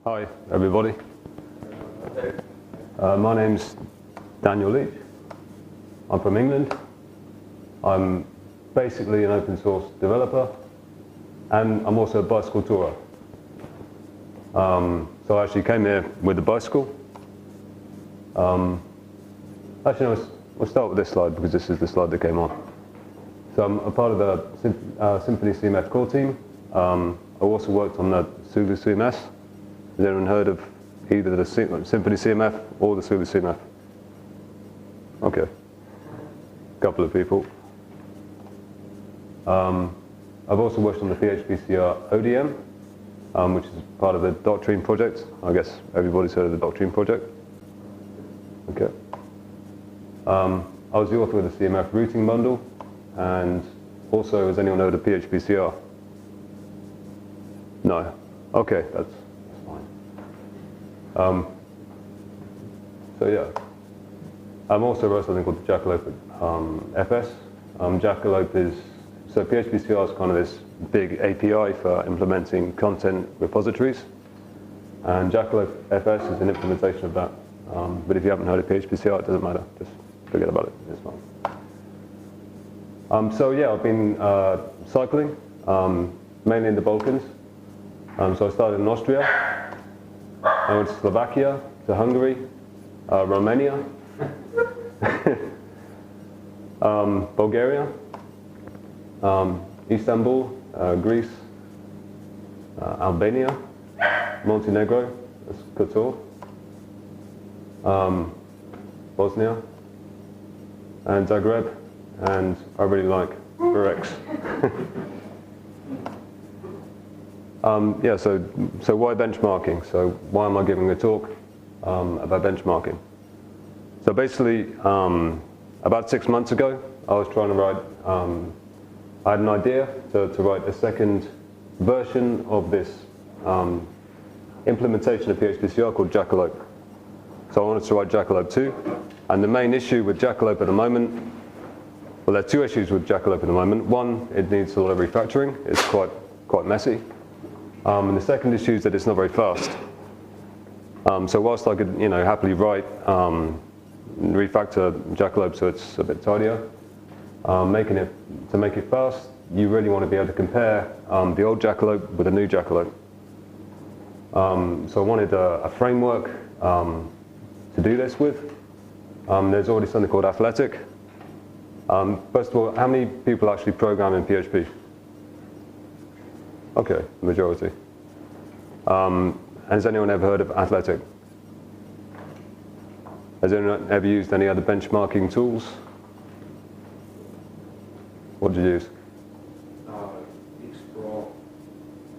Hi, everybody. My name's Daniel Leech. I'm from England. I'm basically an open source developer, and I'm also a bicycle tourer. So I actually came here with a bicycle. Actually, no, we'll start with this slide because this is the slide that came on. So I'm a part of the Symfony CMF core team. I also worked on the Sulu CMS. Has anyone heard of either the Symfony CMF or the Sulu CMF? Okay, a couple of people. I've also worked on the PHPCR ODM, which is part of the Doctrine project. I guess everybody's heard of the Doctrine project. Okay. I was the author of the CMF routing bundle, and also, has anyone heard of PHPCR? No. Okay, that's fine. So yeah, I'm also wrote something called the Jackalope FS. Jackalope is, so PHPCR is kind of this big API for implementing content repositories, and Jackalope FS is an implementation of that. But if you haven't heard of PHPCR, it doesn't matter. Just forget about it. It's fine. So yeah, I've been cycling, mainly in the Balkans. So I started in Austria. I went to Slovakia, to Hungary, Romania, Bulgaria, Istanbul, Greece, Albania, Montenegro, that's Kotor, Bosnia, and Zagreb, and I really like Rex. Yeah, so why benchmarking? So why am I giving a talk about benchmarking? So basically, about 6 months ago, I was trying to write, I had an idea to write a second version of this implementation of PHPCR called Jackalope. So I wanted to write Jackalope 2, and the main issue with Jackalope at the moment, well, there are two issues with Jackalope at the moment. One, it needs a lot of refactoring. It's quite messy. And the second issue is that it's not very fast. So whilst I could, happily write, refactor Jackalope so it's a bit tidier, to make it fast, you really want to be able to compare the old Jackalope with the new Jackalope. So I wanted a framework to do this with. There's already something called Athletic. First of all, how many people actually program in PHP? Okay, majority. Has anyone ever heard of Athletic? Has anyone ever used any other benchmarking tools? What did you use? Xpro.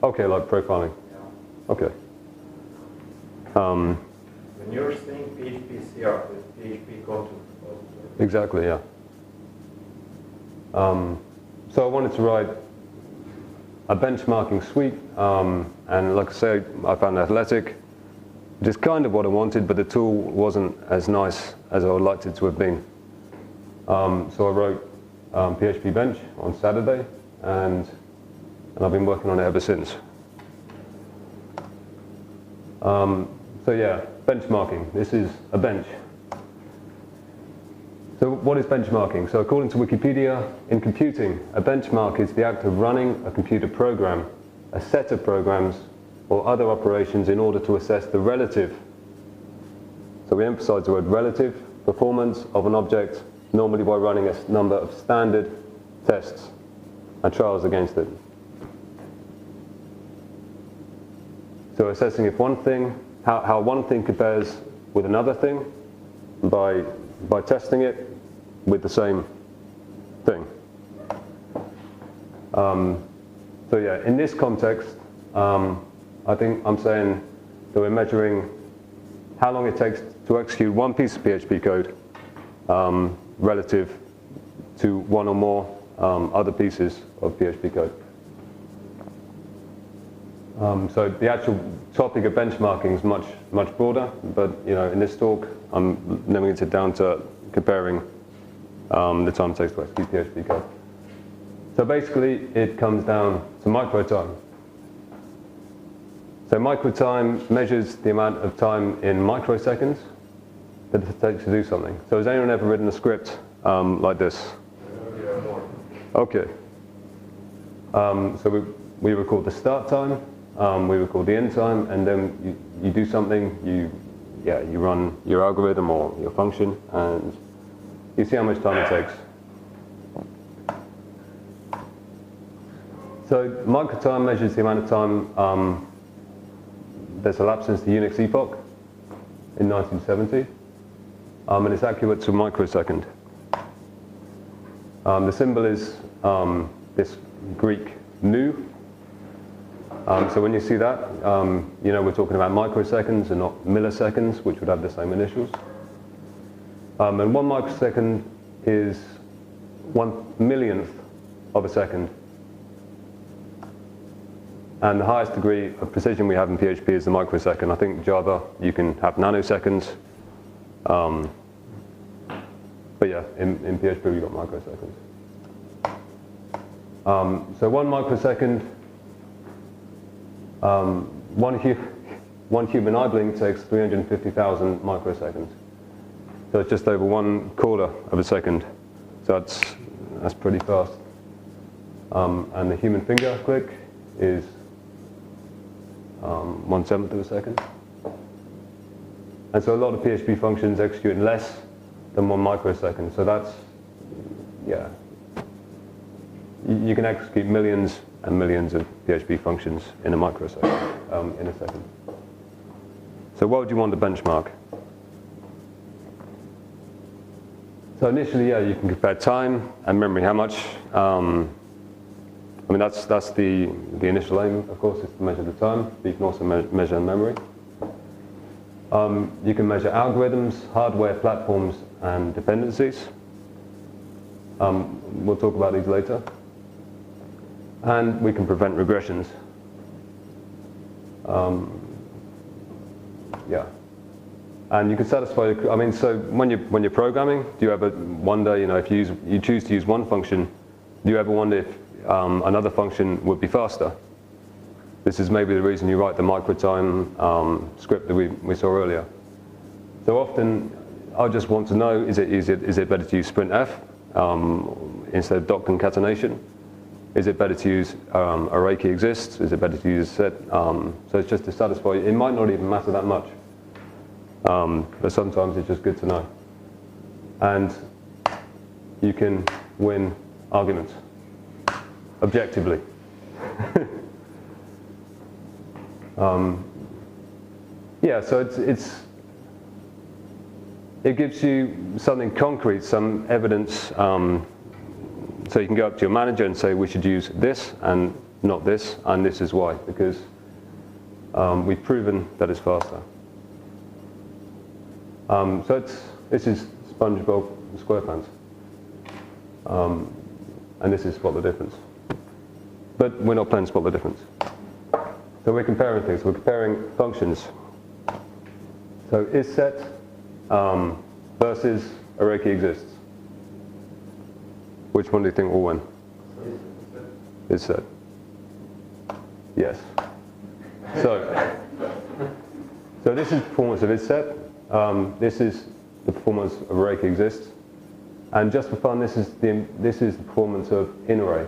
Okay, like profiling. Yeah. Okay. When you're saying PHPCR with PHP content. Exactly, yeah. So I wanted to write a benchmarking suite, and like I say, I found Athletic, which is kind of what I wanted, but the tool wasn't as nice as I would like it to have been. So I wrote PHP Bench on Saturday, and I've been working on it ever since. So yeah, benchmarking. This is a bench. So what is benchmarking? So according to Wikipedia, in computing, a benchmark is the act of running a computer program, a set of programs, or other operations in order to assess the relative, so we emphasize the word relative, performance of an object, normally by running a number of standard tests and trials against it. So assessing if one thing, how one thing compares with another thing by testing it with the same thing. So yeah, in this context, I think I'm saying that we're measuring how long it takes to execute one piece of PHP code relative to one or more other pieces of PHP code. So the actual topic of benchmarking is much broader, but in this talk, I'm limiting it down to comparing the time it takes to execute PHP code. So basically, it comes down to micro time. So microtime measures the amount of time in microseconds that it takes to do something. So has anyone ever written a script like this? Okay. So we record the start time, we record the end time, and then you do something, you run your algorithm or your function, and you see how much time it takes. So microtime measures the amount of time that's elapsed since the Unix epoch in 1970, and it's accurate to a microsecond. The symbol is this Greek nu. So when you see that, you know we're talking about microseconds and not milliseconds, which would have the same initials. And 1 microsecond is 1/1,000,000th of a second. And the highest degree of precision we have in PHP is the microsecond. I think Java, you can have nanoseconds. But yeah, in PHP we've got microseconds. So 1 microsecond, one human eye blink takes 350,000 microseconds. So it's just over 1/4 of a second. So that's pretty fast. And the human finger click is 1/7 of a second. And so a lot of PHP functions execute in less than 1 microsecond. So that's, yeah. You can execute millions and millions of PHP functions in a microsecond, in a second. So what would you want to benchmark? So initially, yeah, you can compare time and memory. How much? I mean, that's the initial aim, of course, is to measure the time, but you can also measure memory. You can measure algorithms, hardware, platforms, and dependencies. We'll talk about these later. And we can prevent regressions. Yeah. And you can satisfy, I mean, so when you're programming, do you ever wonder, you know, if you choose to use one function, do you ever wonder if another function would be faster? This is maybe the reason you write the microtime script that we saw earlier. So often, I just want to know, is it better to use sprintf instead of dot concatenation? Is it better to use array key exists? Is it better to use set? So it's just to satisfy, it might not even matter that much. But sometimes it's just good to know. And you can win arguments, objectively. Yeah, so it gives you something concrete, some evidence. So you can go up to your manager and say, we should use this and not this, and this is why, because we've proven that it's faster. So this is SpongeBob SquarePants. And this is Spot the Difference. But we're not playing Spot the Difference. So we're comparing things. We're comparing functions. So isSet versus array key exists. Which one do you think will win? isSet. Yes. So this is performance of isSet. This is the performance of array key exists. And just for fun, this is the performance of inArray.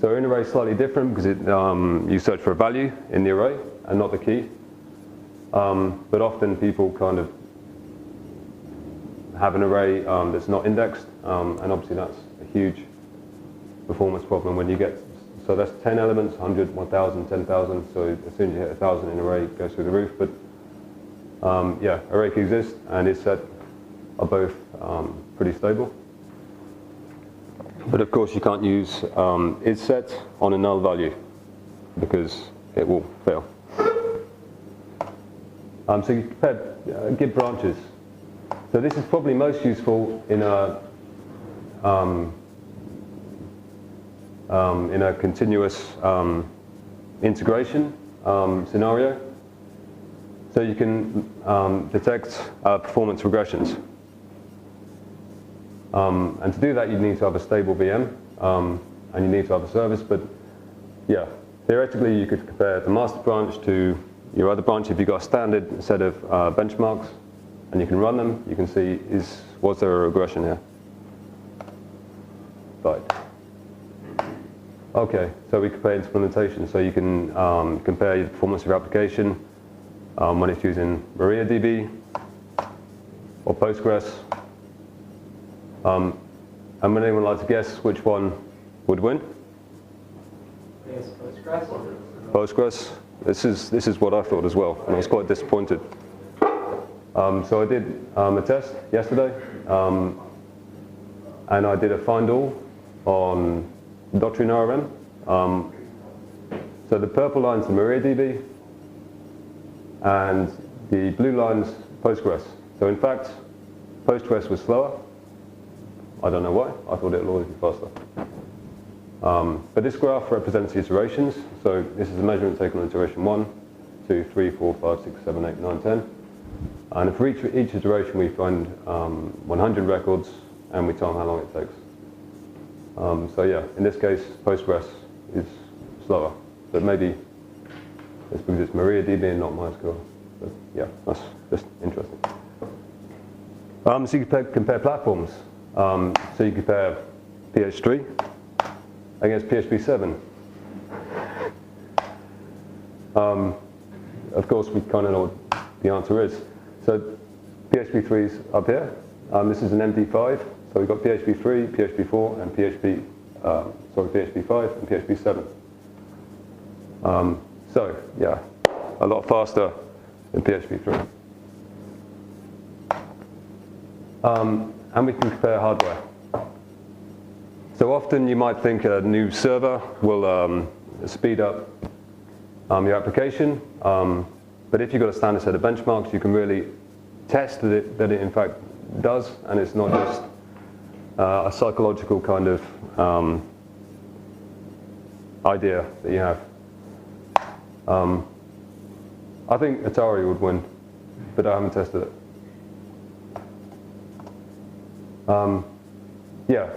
So inArray is slightly different because you search for a value in the array and not the key. But often people kind of have an array that's not indexed, and obviously that's a huge performance problem when you get, so that's 10 elements, 100, 1,000, 10,000, so as soon as you hit 1,000 in array, it goes through the roof. But yeah, array key exists and isSet are both pretty stable. But of course you can't use isSet on a null value because it will fail. So you compare git branches. So this is probably most useful in a continuous integration scenario. So you can detect performance regressions. And to do that, you need to have a stable VM, and you need to have a service. But yeah, theoretically, you could compare the master branch to your other branch. If you've got a standard set of benchmarks, and you can run them, you can see, was there a regression here? Right. Okay, so we compare implementation. So you can compare the performance of your application when it's using MariaDB or Postgres. And would anyone like to guess which one would win? Yes, Postgres. Postgres. This is what I thought as well, and I was quite disappointed. So I did a test yesterday, and I did a find all on Doctrine ORM. So the purple line's the MariaDB, and the blue line's Postgres. So in fact, Postgres was slower. I don't know why. I thought it would always be faster. But this graph represents the iterations. So this is a measurement taken on iteration 1, 2, 3, 4, 5, 6, 7, 8, 9, 10. And for each iteration, we find 100 records, and we tell them how long it takes. So yeah, in this case, Postgres is slower. But maybe it's because it's MariaDB and not MySQL. But yeah, that's just interesting. So you compare platforms. So you compare PH3 against PHP7. Of course, we kind of know what the answer is. So PHP3's up here. This is an MD5. So we've got PHP3, PHP4, and PHP5 and PHP7. So yeah, a lot faster than PHP3. And we can compare hardware. So often you might think a new server will speed up your application, but if you've got a standard set of benchmarks, you can really test that it in fact does, and it's not just a psychological kind of idea that you have. I think Atari would win, but I haven't tested it. Yeah.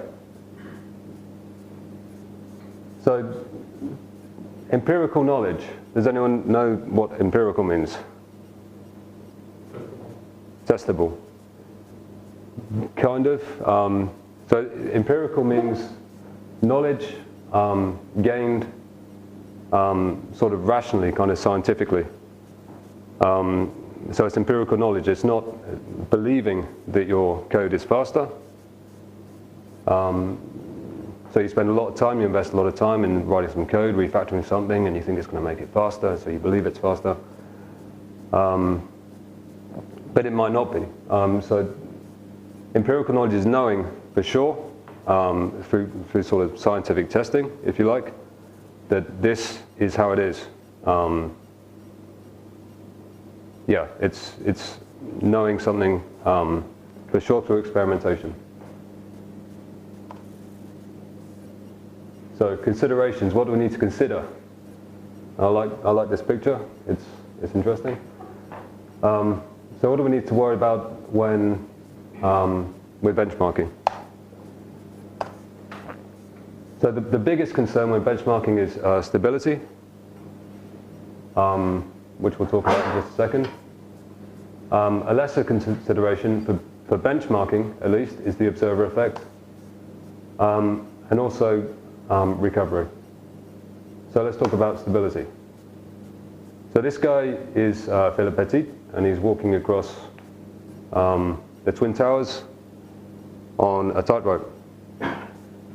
So, empirical knowledge. Does anyone know what empirical means? Testable. Kind of. So, empirical means knowledge gained sort of rationally, kind of scientifically. So it's empirical knowledge. It's not believing that your code is faster. So you spend a lot of time, you invest a lot of time in writing some code, refactoring something, and you think it's going to make it faster, so you believe it's faster. But it might not be. So empirical knowledge is knowing for sure, through sort of scientific testing, if you like, that this is how it is. Yeah, it's knowing something for sure through experimentation. So considerations, what do we need to consider? I like this picture, it's interesting. So what do we need to worry about when we're benchmarking? So the biggest concern when benchmarking is stability, which we'll talk about in just a second. A lesser consideration for benchmarking, at least, is the observer effect, and also recovery. So let's talk about stability. So this guy is Philippe Petit, and he's walking across the Twin Towers on a tightrope.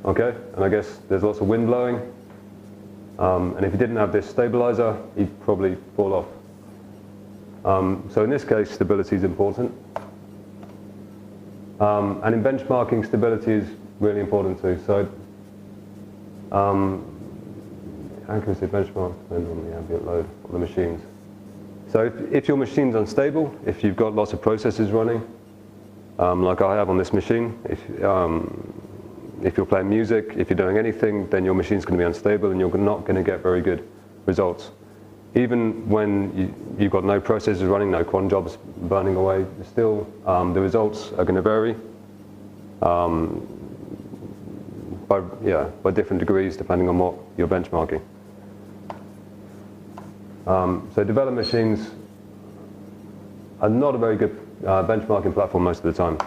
Okay, and I guess there's lots of wind blowing, and if he didn't have this stabilizer, he'd probably fall off. So in this case, stability is important. And in benchmarking, stability is really important too. So accuracy benchmarks depend on the ambient load of the machines. So if your machine's unstable, if you've got lots of processes running, like I have on this machine, if you're playing music, if you're doing anything, then your machine's going to be unstable and you're not going to get very good results. Even when you've got no processes running, no cron jobs burning away, still the results are going to vary by different degrees depending on what you're benchmarking. So developed machines are not a very good benchmarking platform most of the time.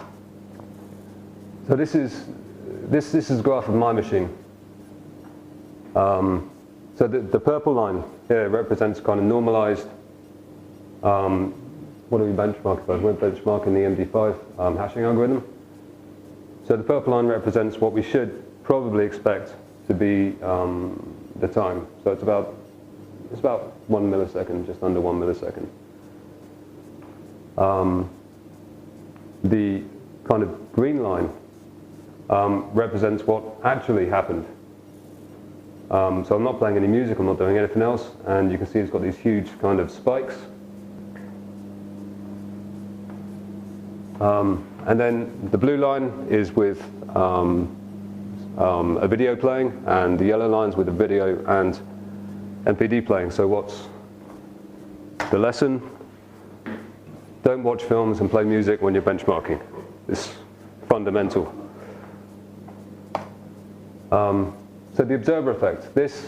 So this is a graph of my machine. So the purple line here represents kind of normalized, what do we benchmark? We're benchmarking the MD5 hashing algorithm. So the purple line represents what we should probably expect to be the time. So it's about 1 millisecond, just under 1 millisecond. The kind of green line represents what actually happened. So I'm not playing any music, I'm not doing anything else, and you can see it's got these huge kind of spikes. And then the blue line is with a video playing, and the yellow line's with a video and NPD playing. So what's the lesson? Don't watch films and play music when you're benchmarking. It's fundamental. So the observer effect. This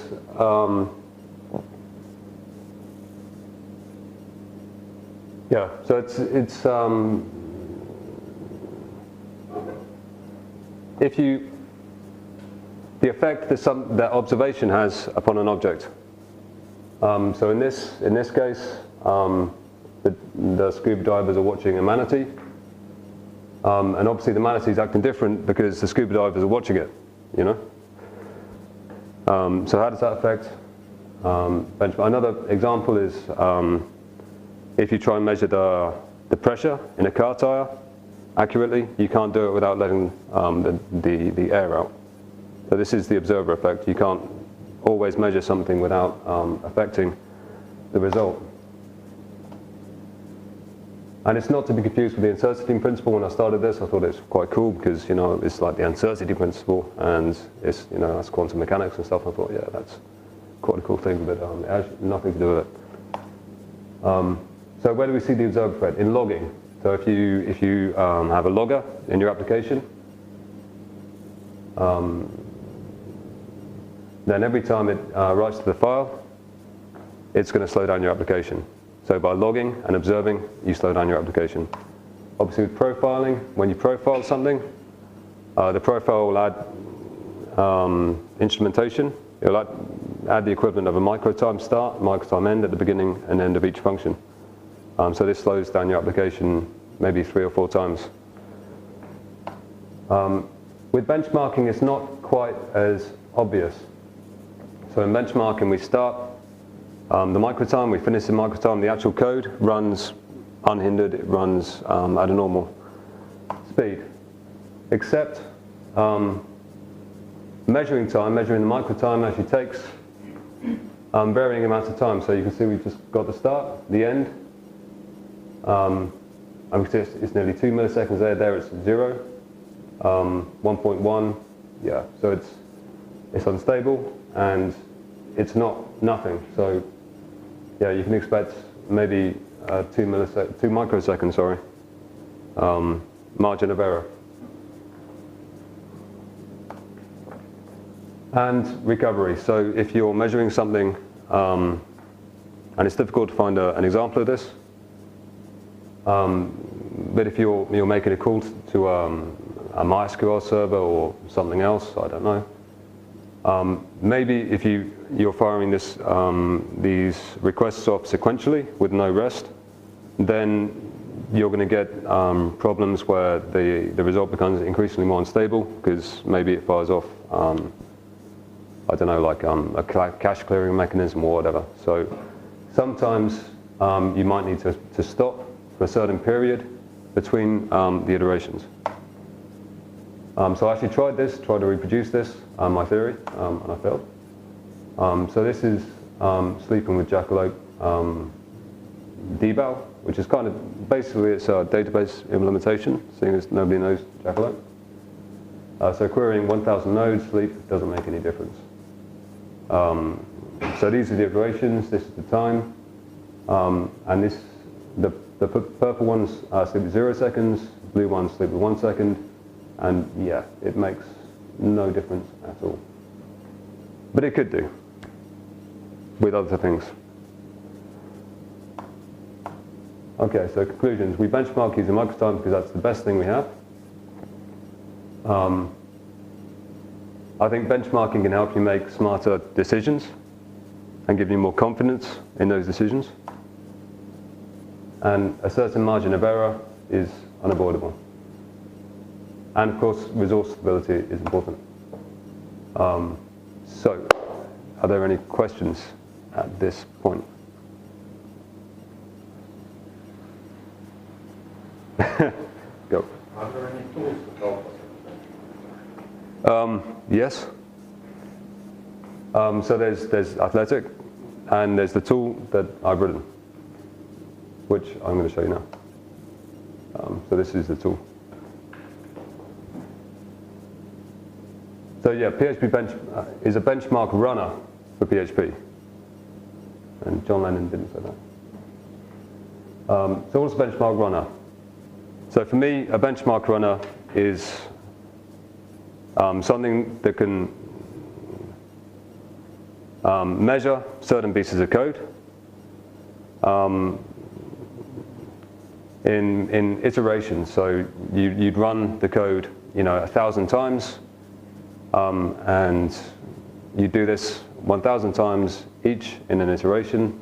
yeah. So it's if you the effect that observation has upon an object. So in this case, the scuba divers are watching a manatee, and obviously the manatee is acting different because the scuba divers are watching it. You know. So how does that affect benchmark? Another example is if you try and measure the pressure in a car tire accurately, you can't do it without letting the air out. So this is the observer effect. You can't always measure something without affecting the result. And it's not to be confused with the uncertainty principle. When I started this, I thought it was quite cool because, you know, it's like the uncertainty principle, and it's, you know, that's quantum mechanics and stuff. I thought, yeah, that's quite a cool thing, but it has nothing to do with it. So where do we see the observer effect? In logging. So if you have a logger in your application, then every time it writes to the file, it's going to slow down your application. So by logging and observing, you slow down your application. Obviously with profiling, when you profile something, the profile will add instrumentation. It will add the equivalent of a microtime start, microtime end at the beginning and end of each function. So this slows down your application maybe 3 or 4 times. With benchmarking, it's not quite as obvious. So in benchmarking, we start the microtime, we finish the microtime, the actual code runs unhindered, it runs at a normal speed. Except measuring time, measuring the microtime actually takes varying amounts of time. So you can see we've just got the start, the end. And we can see it's nearly 2 milliseconds there it's 0. 1.1, yeah, so it's unstable and it's not nothing. So yeah, you can expect maybe 2 microseconds, sorry, margin of error. And recovery. So if you're measuring something, and it's difficult to find an example of this, but if you're making a call to a MySQL server or something else, I don't know. Maybe if you're firing these requests off sequentially with no rest, then you're going to get problems where the result becomes increasingly more unstable because maybe it fires off, I don't know, like a cache clearing mechanism or whatever. So sometimes you might need to stop for a certain period between the iterations. So I actually tried to reproduce this, my theory, and I failed. So this is sleeping with Jackalope Depo, which is kind of, basically it's a database implementation, seeing as nobody knows Jackalope. So querying 1,000 nodes, sleep, doesn't make any difference. So these are the iterations, this is the time, and the purple ones sleep with 0 seconds, blue ones sleep with 1 second, and yeah, it makes no difference at all. But it could do with other things. Okay, so conclusions. We benchmark using microtime because that's the best thing we have. I think benchmarking can help you make smarter decisions and give you more confidence in those decisions. And a certain margin of error is unavoidable. And of course, resource stability is important. So, are there any questions at this point? Go. Are there any tools to help us? Yes. So there's Athletic, and there's the tool that I've written, which I'm going to show you now. So this is the tool. So yeah, PHPBench is a benchmark runner for PHP. And John Lennon didn't say that. So what's a benchmark runner? So for me, a benchmark runner is something that can measure certain pieces of code in iterations. So you'd run the code 1,000 times, and you do this 1,000 times each in an iteration.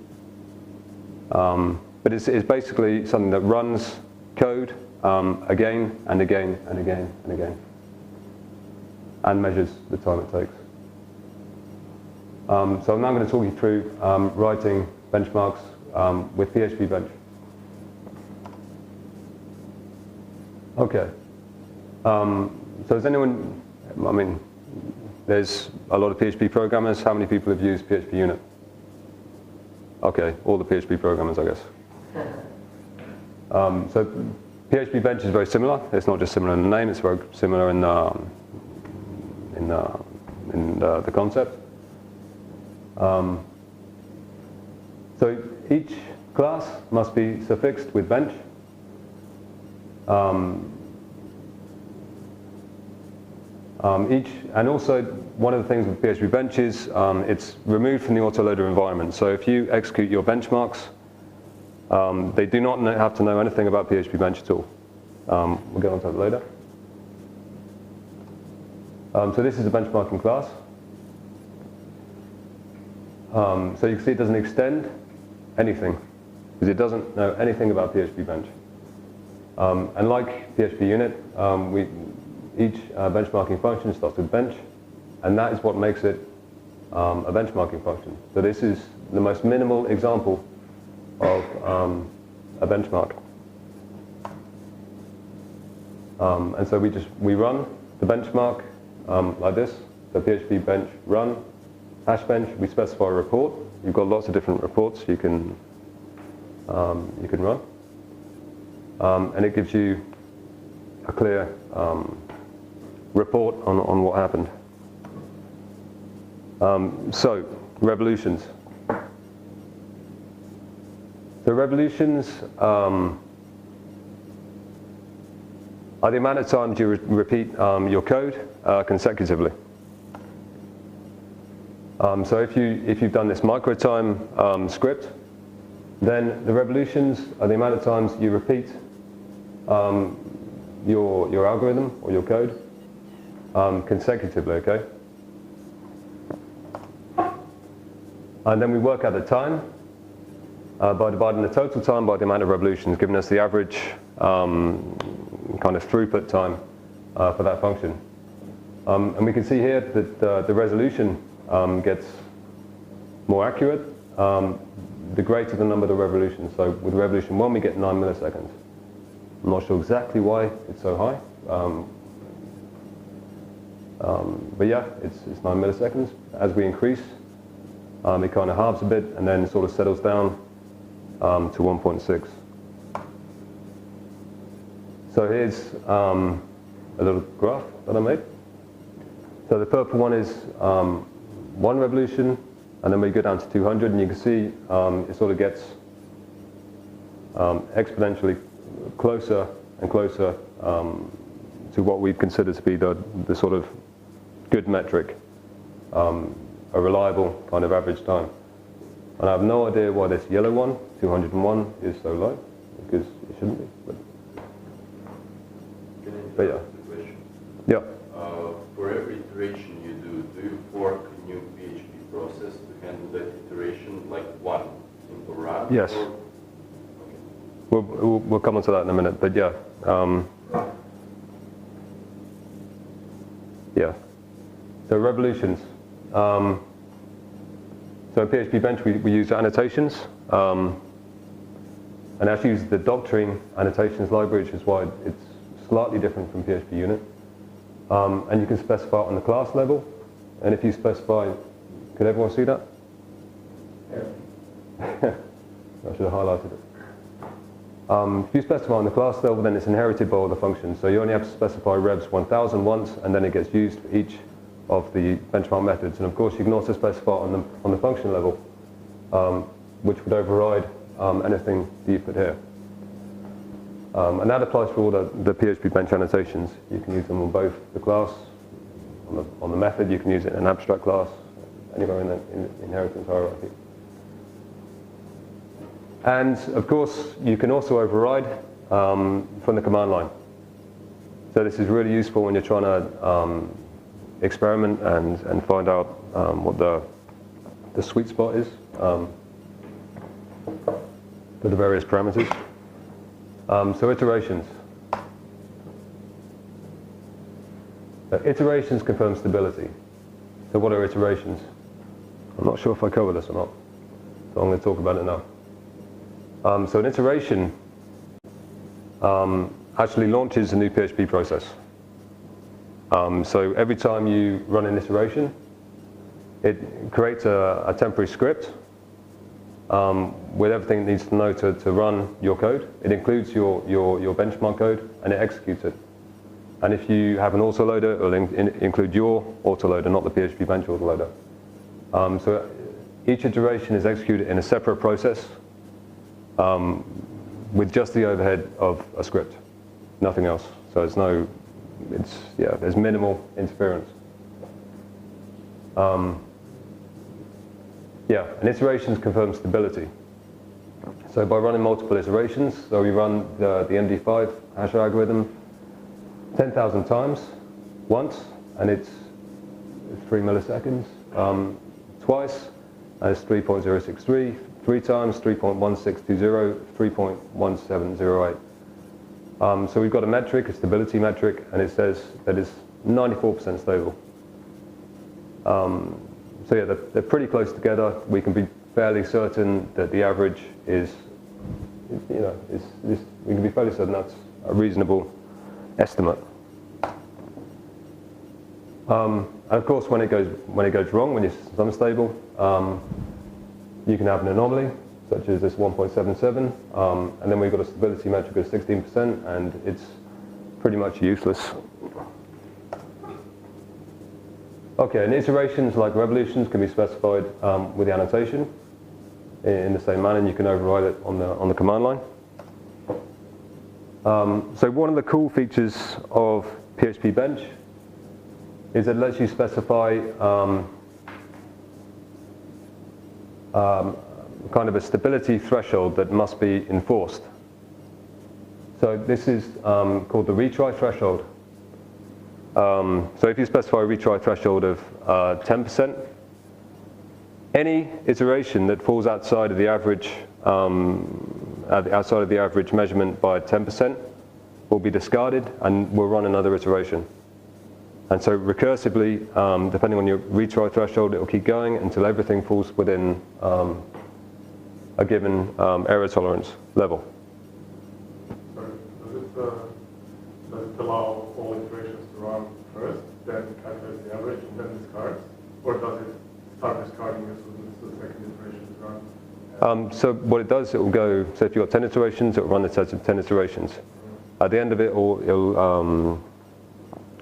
But it's basically something that runs code again and again and again and again, and measures the time it takes. So I'm now going to talk you through writing benchmarks with PHPBench. Okay. So does anyone, there's a lot of PHP programmers. How many people have used PHPUnit? Okay, all the PHP programmers, I guess. So PHPBench is very similar. It's not just similar in the name, it's very similar in the concept. So each class must be suffixed with bench. And also one of the things with PHPBench is it's removed from the autoloader environment. So if you execute your benchmarks, they do not have to know anything about PHPBench at all. We'll get onto that later. So this is a benchmarking class. So you can see it doesn't extend anything because it doesn't know anything about PHPBench. And like PHPUnit, each benchmarking function starts with bench, and that is what makes it a benchmarking function. So this is the most minimal example of a benchmark. And so we run the benchmark like this. So PHPBench run #bench. We specify a report. You've got lots of different reports you can run, and it gives you a clear report on what happened. So revolutions. The revolutions are the amount of times you repeat your code consecutively. So if you've done this microtime script, then the revolutions are the amount of times you repeat your algorithm or your code consecutively, okay? And then we work out the time by dividing the total time by the amount of revolutions, giving us the average kind of throughput time for that function. And we can see here that the resolution gets more accurate the greater the number of the revolutions. So with revolution 1 we get 9 milliseconds. I'm not sure exactly why it's so high. But yeah, it's 9 milliseconds. As we increase, it kind of halves a bit and then sort of settles down to 1.6. So here's a little graph that I made. So the purple one is 1 revolution, and then we go down to 200, and you can see it sort of gets exponentially closer and closer to what we consider to be the sort of good metric, a reliable kind of average time. And I have no idea why this yellow one, 201, is so low. because it shouldn't be. Can I But yeah. ask the question? Yeah. For every iteration you do you fork a new PHP process to handle that iteration, like one simple run? Yes. Or? We'll come on to that in a minute, but yeah. Yeah. So revolutions. So in PHP Bench we use annotations, and actually use the doctrine annotations library, which is why it's slightly different from PHPUnit. And you can specify it on the class level, and if you specify, could everyone see that? Yeah. I should have highlighted it. If you specify on the class level, then it's inherited by all the functions. So you only have to specify revs 1000 once, and then it gets used for each of the benchmark methods. And of course, you can also specify on the function level, which would override anything that you put here. And that applies for all the PHP Bench annotations. You can use them on both the class, on the method. You can use it in an abstract class, anywhere in the inheritance hierarchy. And of course, you can also override from the command line. So this is really useful when you're trying to experiment and find out what the sweet spot is for the various parameters. So iterations. Iterations confirm stability. So what are iterations? I'm not sure if I cover this or not, so I'm going to talk about it now. So an iteration actually launches a new PHP process. So every time you run an iteration, it creates a temporary script with everything it needs to know to run your code. It includes your benchmark code, and it executes it. And if you have an autoloader, it will include your autoloader, not the PHP Bench autoloader. So each iteration is executed in a separate process with just the overhead of a script, nothing else. So there's minimal interference. And iterations confirm stability. So by running multiple iterations, so we run the MD5 hash algorithm 10,000 times once, and it's 3 milliseconds. Twice, and it's 3.063. 3 times, 3.1620, 3.1708. So we've got a metric, a stability metric, and it says that it's 94% stable. So yeah, they're pretty close together. We can be fairly certain that the average is, we can be fairly certain that's a reasonable estimate. And of course, when it goes wrong, when your system's unstable, you can have an anomaly, such as this 1.77, and then we've got a stability metric of 16%, and it's pretty much useless. Okay, and iterations like revolutions can be specified with the annotation in the same manner, and you can override it on the command line. So one of the cool features of PHP Bench is that it lets you specify kind of a stability threshold that must be enforced. So this is called the retry threshold. So if you specify a retry threshold of 10%, any iteration that falls outside of the average measurement by 10% will be discarded, and we'll run another iteration. And so recursively, depending on your retry threshold, it will keep going until everything falls within a given error tolerance level. Sorry, does it allow all iterations to run first, then calculate the average, and then discards? Or does it start discarding as soon as the second iteration is run? So what it does, it will go, so if you've got 10 iterations, it will run a set of 10 iterations. At the end of it, it'll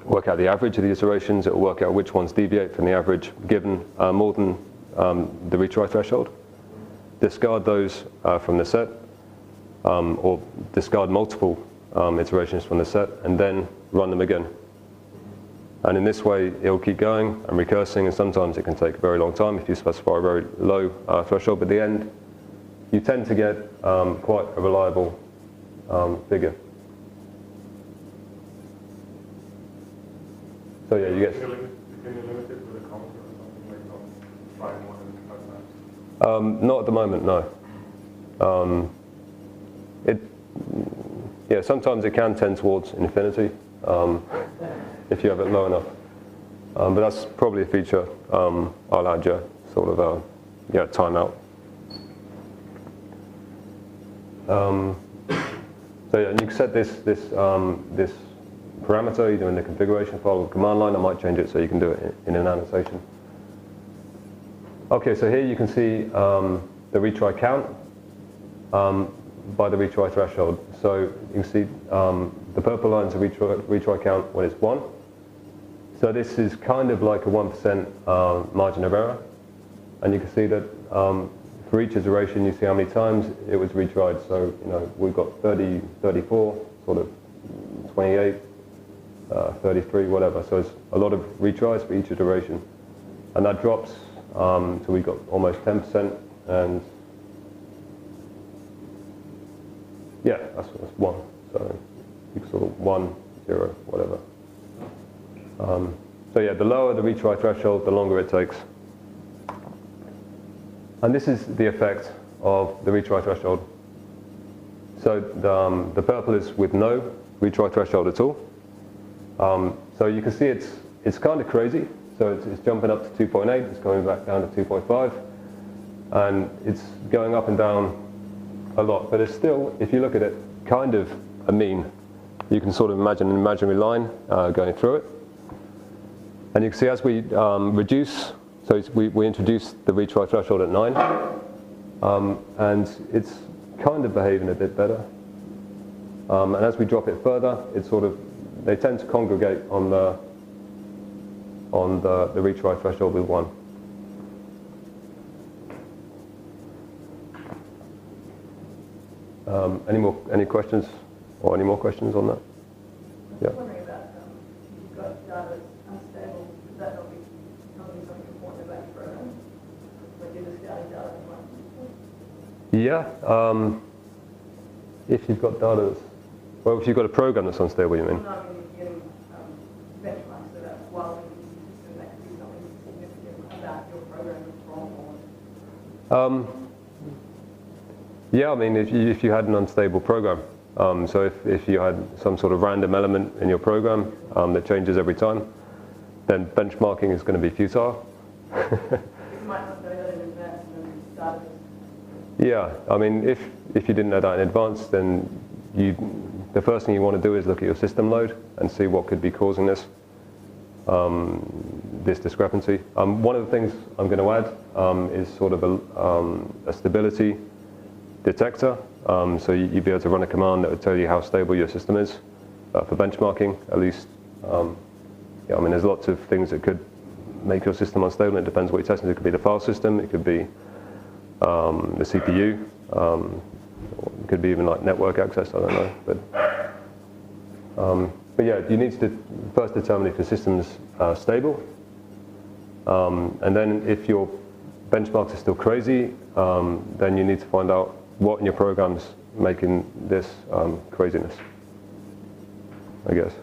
work out the average of the iterations. It will work out which ones deviate from the average given more than the retry threshold. Discard those from the set, or discard multiple iterations from the set, and then run them again. And in this way, it'll keep going and recursing, and sometimes it can take a very long time if you specify a very low threshold. But at the end, you tend to get quite a reliable figure. So yeah, you get. Can you limit it with a counter or something like don't try more than 5 times? Not at the moment, no. Yeah, sometimes it can tend towards infinity if you have it low enough. But that's probably a feature I'll add you, sort of timeout. So yeah, and you can set this parameter either in the configuration file or command line. I might change it so you can do it in an annotation. Okay, so here you can see the retry count by the retry threshold. So you can see the purple line is the retry count when it's 1. So this is kind of like a 1% margin of error. And you can see that for each iteration you see how many times it was retried. So we've got 30, 34, sort of 28, 33, whatever. So it's a lot of retries for each iteration. And that drops so we got almost 10%, and yeah, that's 1. So you can sort of 1, 0, whatever. So yeah, the lower the retry threshold, the longer it takes. And this is the effect of the retry threshold. So the purple is with no retry threshold at all. So you can see it's kind of crazy. So it's jumping up to 2.8, it's going back down to 2.5, and it's going up and down a lot. But it's still, if you look at it, kind of a mean. You can sort of imagine an imaginary line going through it. And you can see as we reduce, so we introduce the retry threshold at 9, and it's kind of behaving a bit better. And as we drop it further, it's sort of, they tend to congregate on the retry threshold with 1. Any questions or any more questions on that? Yeah. I was wondering about if you've got data that's unstable, would that not be something important about your program? Like you're discarding data that might be. Yeah. If you've got data that's, well, if you've got a program that's unstable, you mean? No, I mean, if you're getting benchmarks that are while we use the system, that could be something significant about your program that's wrong. Yeah, I mean, if you had an unstable program, so if you had some sort of random element in your program that changes every time, then benchmarking is going to be futile. You might not know that in advance and then start it. Yeah, I mean, if you didn't know that in advance, then the first thing you want to do is look at your system load and see what could be causing this this discrepancy. One of the things I'm going to add is sort of a stability detector. So you'd be able to run a command that would tell you how stable your system is for benchmarking, at least. Yeah, I mean, there's lots of things that could make your system unstable. It depends what you're testing. It could be the file system. It could be the CPU. It could be even like network access. I don't know. But yeah, you need to first determine if your system's stable. And then if your benchmarks are still crazy, then you need to find out what in your program's making this craziness, I guess.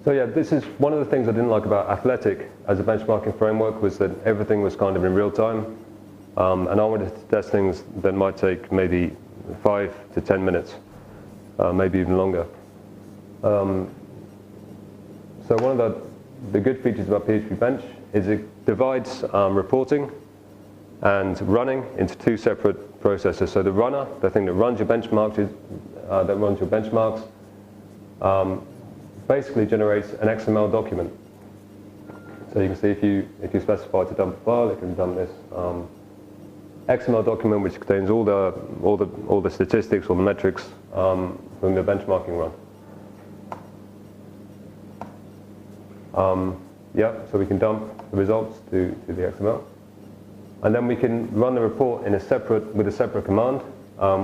So yeah, this is one of the things I didn't like about Athletic as a benchmarking framework, was that everything was kind of in real time. And I wanted to test things that might take maybe 5 to 10 minutes, maybe even longer. So one of the good features about PHPBench is it divides reporting and running into 2 separate processes. So the runner, the thing that runs your benchmarks, basically generates an XML document. So you can see if you specify to dump a file, it can dump this XML document which contains all the statistics, all the metrics from the benchmarking run. Yeah, so we can dump the results to the XML, and then we can run the report with a separate command.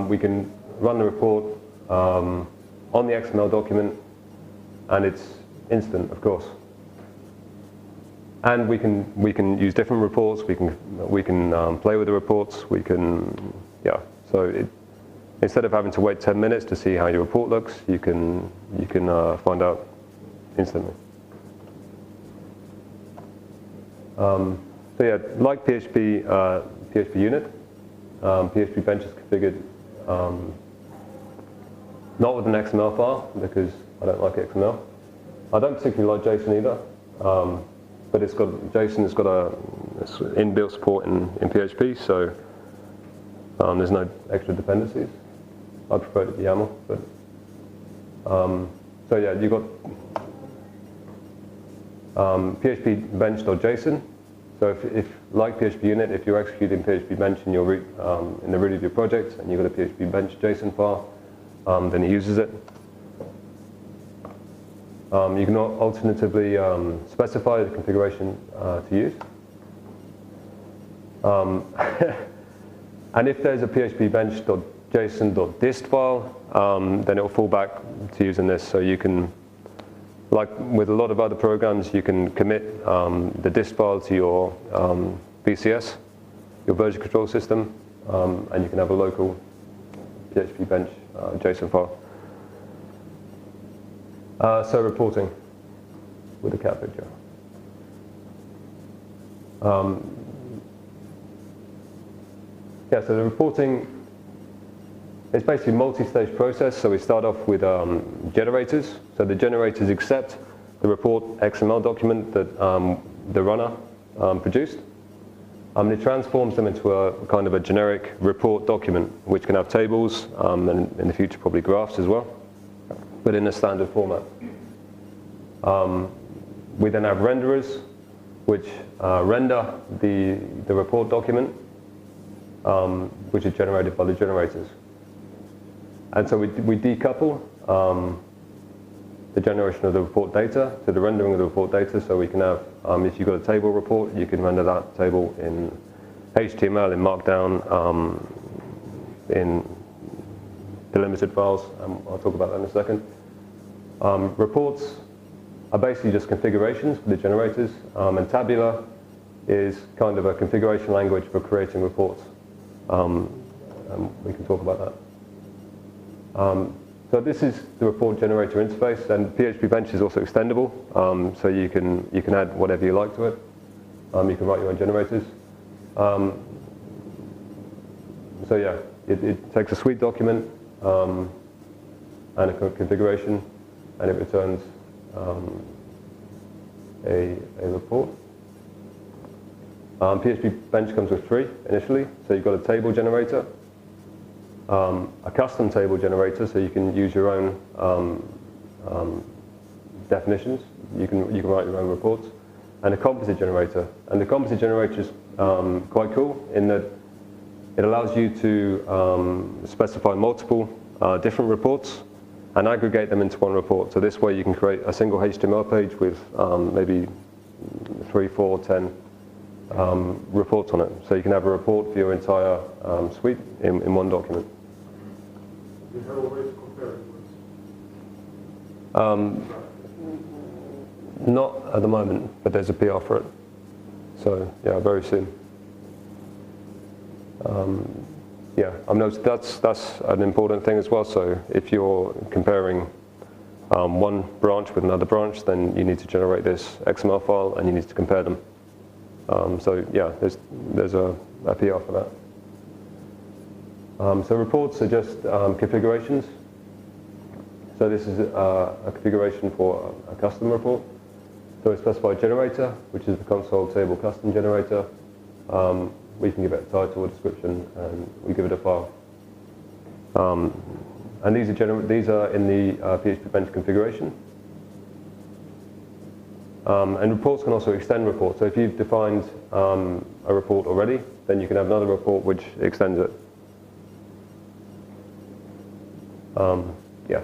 We can run the report on the XML document, and it's instant, of course. And we can use different reports. We can play with the reports. We can, yeah. So instead of having to wait 10 minutes to see how your report looks, you can find out instantly. So yeah, like PHPUnit, PHPBench is configured not with an XML file because I don't like XML. I don't particularly like JSON either, but JSON has got a inbuilt support in PHP, so there's no extra dependencies. I prefer it to be YAML, but so yeah, you've got PHPBench.json. So if like PHPUnit, if you're executing PHPBench in your root, in the root of your project, and you've got a PHPBench JSON file, then it uses it. You can alternatively specify the configuration to use. And if there's a PHPBench.json.dist file, then it will fall back to using this. So you can, like with a lot of other programs, you can commit the dist file to your VCS, your version control system, and you can have a local PHPBench JSON file. So reporting with a cat picture. Yeah, so the reporting is basically a multi-stage process. So we start off with generators. So the generators accept the report XML document that the runner produced. It transforms them into a kind of a generic report document, which can have tables, and in the future probably graphs as well, but in a standard format. We then have renderers, which render the report document, which is generated by the generators. And so we decouple the generation of the report data to the rendering of the report data. So we can have, if you've got a table report, you can render that table in HTML, in Markdown, in delimited files. I'll talk about that in a second. Reports are basically just configurations for the generators, and tabular is kind of a configuration language for creating reports. We can talk about that. So this is the report generator interface, and PHPBench is also extendable, so you can add whatever you like to it. You can write your own generators. So yeah, it takes a sweet document and a configuration, and it returns a report. PHPBench comes with 3 initially, so you've got a table generator, a custom table generator, so you can use your own definitions. You can write your own reports, and a composite generator. And the composite generator is quite cool in that it allows you to specify multiple different reports and aggregate them into one report. So this way you can create a single HTML page with maybe 3, 4, 10 reports on it. So you can have a report for your entire suite in one document. Do you have a way to compare it with? Not at the moment, but there's a PR for it. So yeah, very soon. Yeah, I mean that's an important thing as well. So if you're comparing one branch with another branch, then you need to generate this XML file and you need to compare them. So yeah, there's a PR for that. So reports are just configurations. So this is a configuration for a custom report. So we specify a generator, which is the console table custom generator. We can give it a title, a description, and we give it a file. And these are in the PHPBench configuration. And reports can also extend reports. So if you've defined a report already, then you can have another report which extends it. Yeah.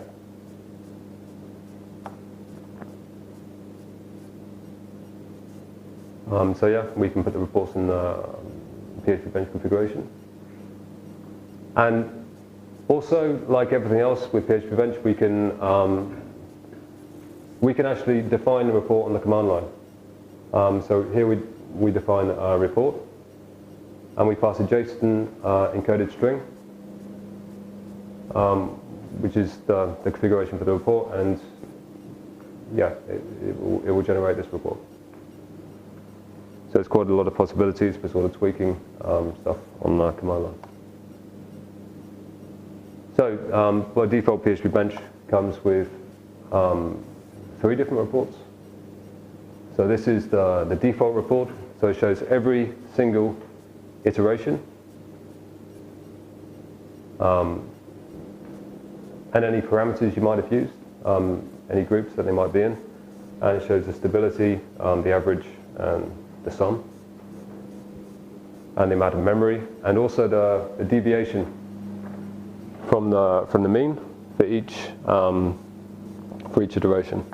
So yeah, we can put the reports in the PHPBench configuration. And also, like everything else with PHPBench, we can actually define the report on the command line. So here we define a report, and we pass a JSON encoded string, which is the configuration for the report, and yeah, it will generate this report. So it's quite a lot of possibilities for sort of tweaking stuff on the command line. So by default, PHPBench comes with 3 different reports. So this is the default report. So it shows every single iteration and any parameters you might have used, any groups that they might be in. And it shows the stability, the average, and the sum, and the amount of memory, and also the deviation from the mean for each iteration.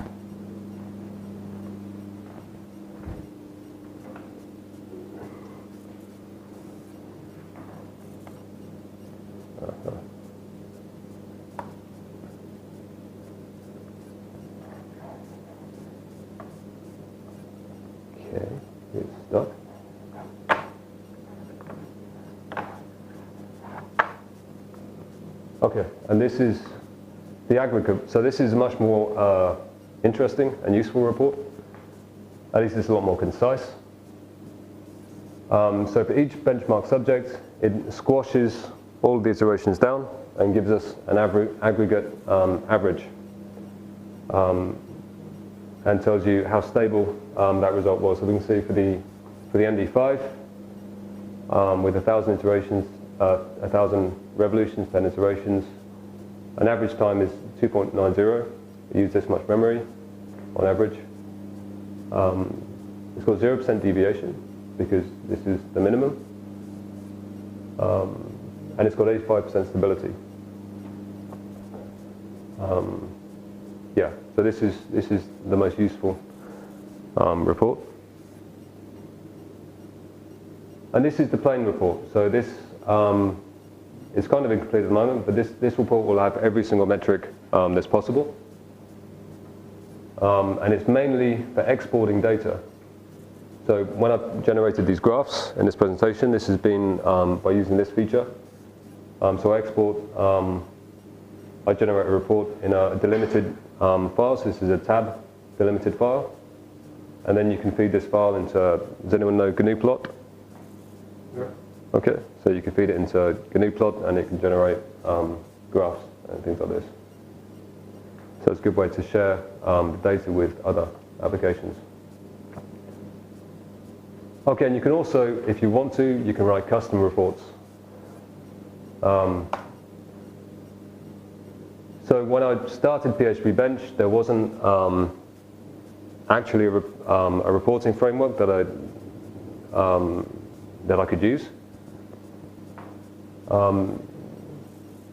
Okay, it's stuck. Okay, and this is the aggregate. So this is a much more interesting and useful report. At least it's a lot more concise. So for each benchmark subject, it squashes all the iterations down and gives us an aggregate average, and tells you how stable that result was. So we can see for the MD5, with 1,000 iterations, 1,000 revolutions, 10 iterations, an average time is 2.90. We use this much memory on average. It's got 0% deviation because this is the minimum, and it's got 85% stability. Yeah, so this is the most useful report. And this is the plain report. So this is kind of incomplete at the moment, but this report will have every single metric that's possible. And it's mainly for exporting data. So when I've generated these graphs in this presentation, this has been by using this feature. So I export, I generate a report in a delimited file. So this is a tab delimited file. And then you can feed this file into, does anyone know GNU plot? Yeah. Okay, so you can feed it into GNU plot and it can generate graphs and things like this. So it's a good way to share the data with other applications. Okay, and you can also, if you want to, you can write custom reports. So when I started PHPBench, there wasn't actually a reporting framework that I could use. So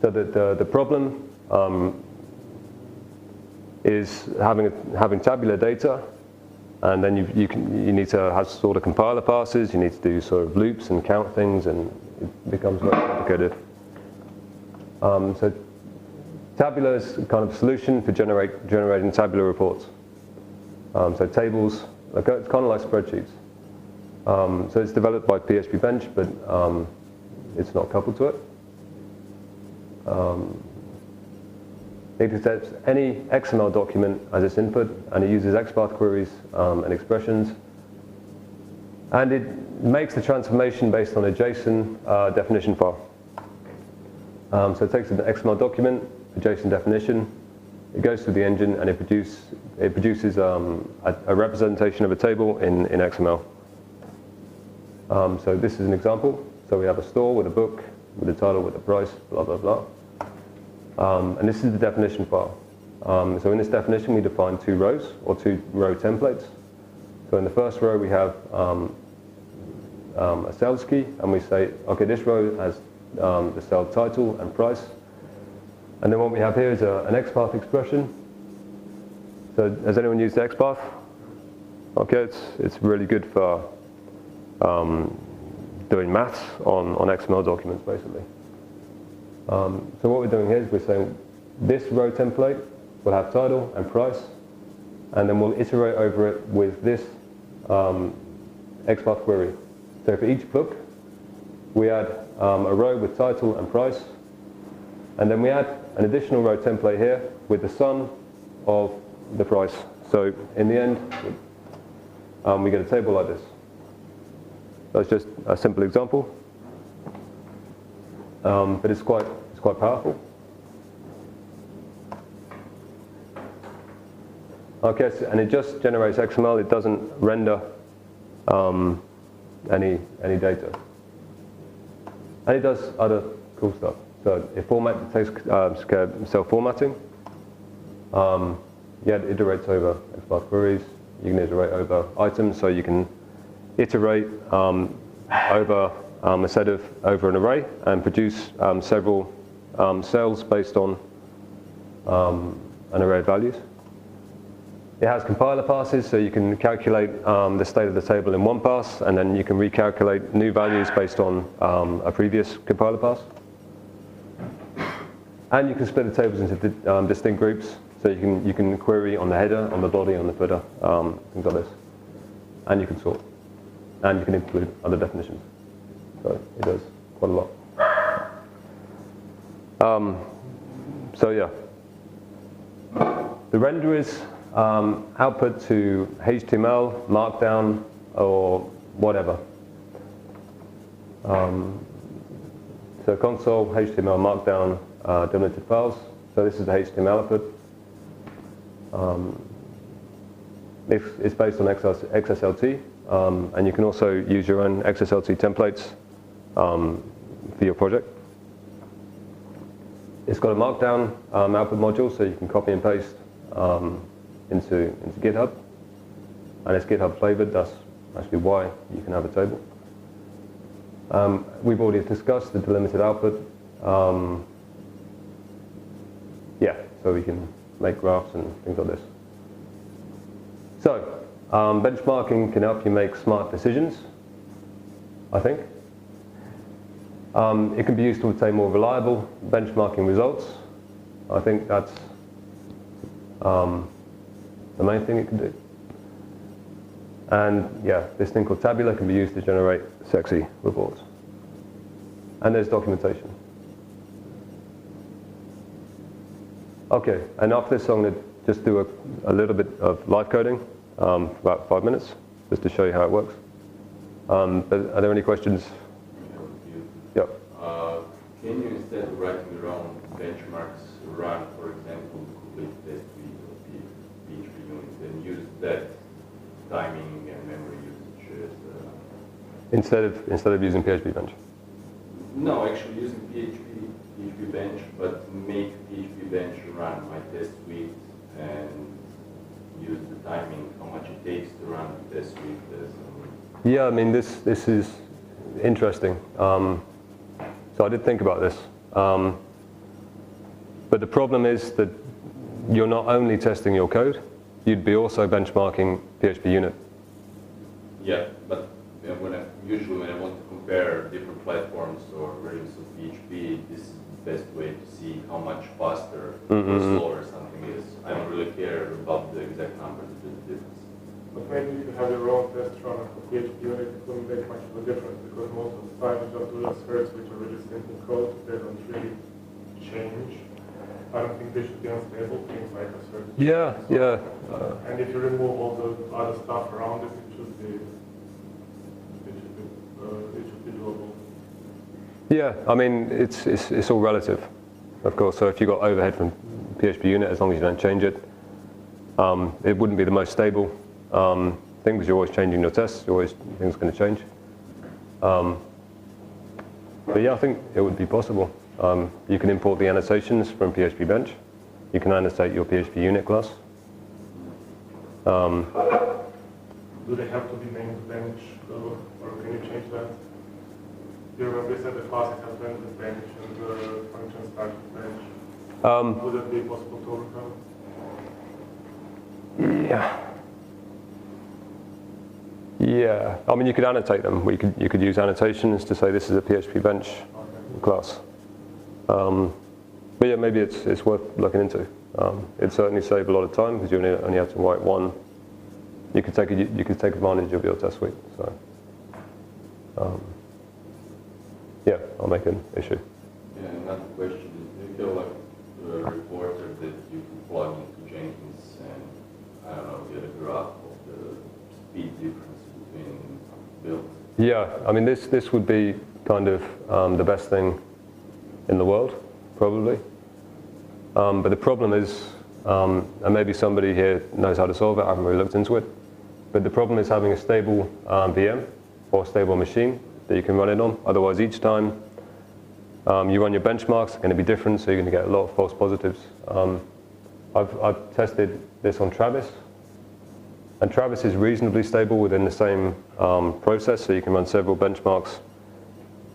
the problem is having tabular data, and then you need to have sort of compiler passes. You need to do sort of loops and count things, and it becomes very complicated. So tabular is a kind of solution for generating tabular reports. So tables, it's kind of like spreadsheets. So it's developed by PHPBench, but it's not coupled to it. It accepts any XML document as its input, and it uses XPath queries and expressions. And it makes the transformation based on a JSON definition file. So it takes an XML document, a JSON definition, it goes through the engine, and it produces a representation of a table in XML. So this is an example. So we have a store with a book, with a title, with a price, blah, blah, blah. And this is the definition file. So in this definition, we define 2 rows, or 2 row templates. So in the first row, we have a sales key, and we say, okay, this row has the cell title and price. And then what we have here is an XPath expression. So has anyone used XPath? Okay, it's really good for doing maths on XML documents, basically. So what we're doing here is we're saying this row template will have title and price, and then we'll iterate over it with this XPath query. So for each book, we add a row with title and price, and then we add an additional row template here with the sum of the price. So in the end, we get a table like this. That's just a simple example, but it's quite powerful. Okay, so, and it just generates XML. It doesn't render any data, and it does other cool stuff. So it takes self-formatting. Yeah, it iterates over XPath queries. You can iterate over items, so you can iterate over an array and produce several cells based on an array of values. It has compiler passes, so you can calculate the state of the table in one pass, and then you can recalculate new values based on a previous compiler pass. And you can split the tables into distinct groups, so you can query on the header, on the body, on the footer, things like this. And you can sort. And you can include other definitions. So it does quite a lot. So yeah. The render is output to HTML, Markdown, or whatever. So console, HTML, Markdown, delimited files. So this is the HTML output. It's based on XSLT, and you can also use your own XSLT templates for your project. It's got a Markdown output module, so you can copy and paste into GitHub, and it's GitHub flavored. That's actually why you can have a table. We've already discussed the delimited output. Yeah, so we can make graphs and things like this. So, benchmarking can help you make smart decisions, I think. It can be used to obtain more reliable benchmarking results. I think that's the main thing it can do. And yeah, this thing called Tabular can be used to generate sexy reports. And there's documentation. Okay, and after this I'm going to just do a little bit of live coding for about 5 minutes, just to show you how it works. But are there any questions? Yep. Can you, instead of writing your own benchmarks, run, for example, the complete test suite of PHPUnit and use that timing and memory usage as Instead of using PHPBench? No, actually using PHPBench, but make PHPBench run my test suite and use the timing, how much it takes to run the test suite. Yeah, I mean, this is interesting. So I did think about this. But the problem is that you're not only testing your code, you'd be also benchmarking PHPUnit. Yeah, but usually when I want to compare different platforms or versions of PHP, this is the best way to see how much faster or slower something is. I don't really care about the exact numbers, just the difference. But maybe if you have your own test run for PHPUnit, it wouldn't make much of a difference, because most of the time you just do asserts which are really simple code. They don't really change. I don't think they should be unstable, things like asserts. Yeah, yeah. And if you remove all the other stuff around it, it should be doable. Yeah, I mean, it's all relative, of course. So if you've got overhead from PHPUnit, as long as you don't change it, it wouldn't be the most stable thing, because you're always changing your tests, things are going to change. But yeah, I think it would be possible. You can import the annotations from PHPBench. You can annotate your PHPUnit class. Do they have to be named bench, or can you change that? Do you remember you said the classes have to end with bench and the function starts with bench? Would it be possible to overcome? Yeah. Yeah. I mean, you could annotate them. You could use annotations to say this is a PHPBench class. But yeah, maybe it's worth looking into. It'd certainly save a lot of time, because you only have to write one you could take advantage of your test suite. So yeah, I'll make an issue. Yeah, another question is, do you feel like a reporter that you can plug into Jenkins and, I don't know, get a graph of the speed difference between builds? Yeah, I mean this would be kind of the best thing in the world, probably. But the problem is, and maybe somebody here knows how to solve it, I haven't really looked into it, but the problem is having a stable VM or stable machine that you can run it on. Otherwise, each time you run your benchmarks, it's going to be different, so you're going to get a lot of false positives. I've tested this on Travis, and Travis is reasonably stable within the same process, so you can run several benchmarks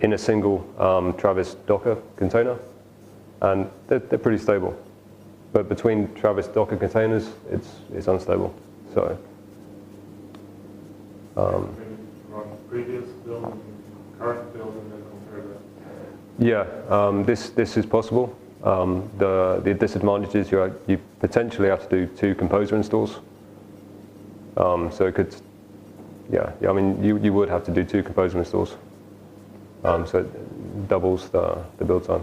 in a single Travis Docker container, and they're pretty stable. But between Travis Docker containers, it's unstable. So Maybe run previous build and current build and then compare that. yeah, this is possible. The disadvantage is you potentially have to do 2 composer installs. So it could, yeah. I mean you would have to do 2 composer installs. So it doubles the build time.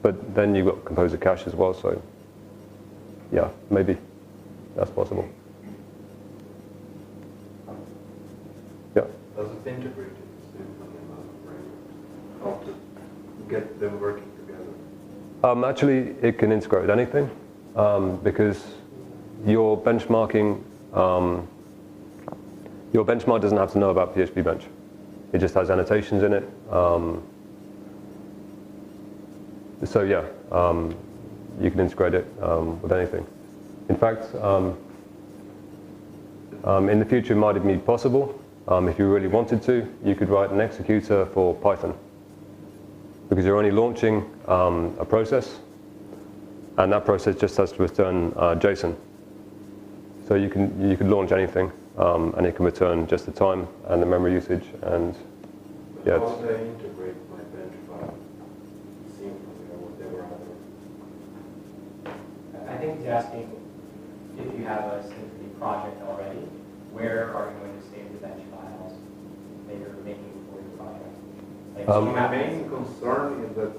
But then you've got composer cache as well. So yeah, maybe that's possible. Yeah. Does it integrate with the symphony framework? How to get them working together? Actually, it can integrate with anything because your benchmark doesn't have to know about PHP Bench. It just has annotations in it. So yeah, you can integrate it with anything. In fact, in the future it might be possible, if you really wanted to, you could write an executor for Python. Because you're only launching a process, and that process just has to return JSON. So you could launch anything, and it can return just the time and the memory usage, and yeah. How do I integrate my bench file, Symfony or whatever other? I think he's asking if you have a Symfony project already, where are you going to save the bench files that you're making for your project? Like, so you My have main concern is that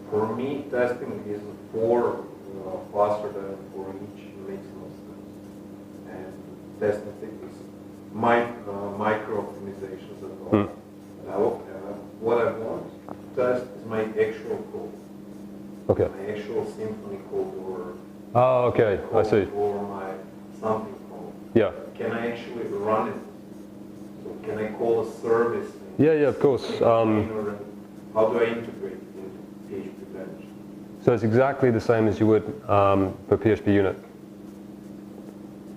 for me, testing is faster than for each makes no sense. And testing is micro optimizations and all. Now, what I want to test is my actual code. Okay. My actual Symfony code or Oh, okay, I see. or my something code. Yeah. Can I actually run it? So can I call a service? Yeah, of course. How do I integrate it into PHP Bench? So it's exactly the same as you would for PHPUnit.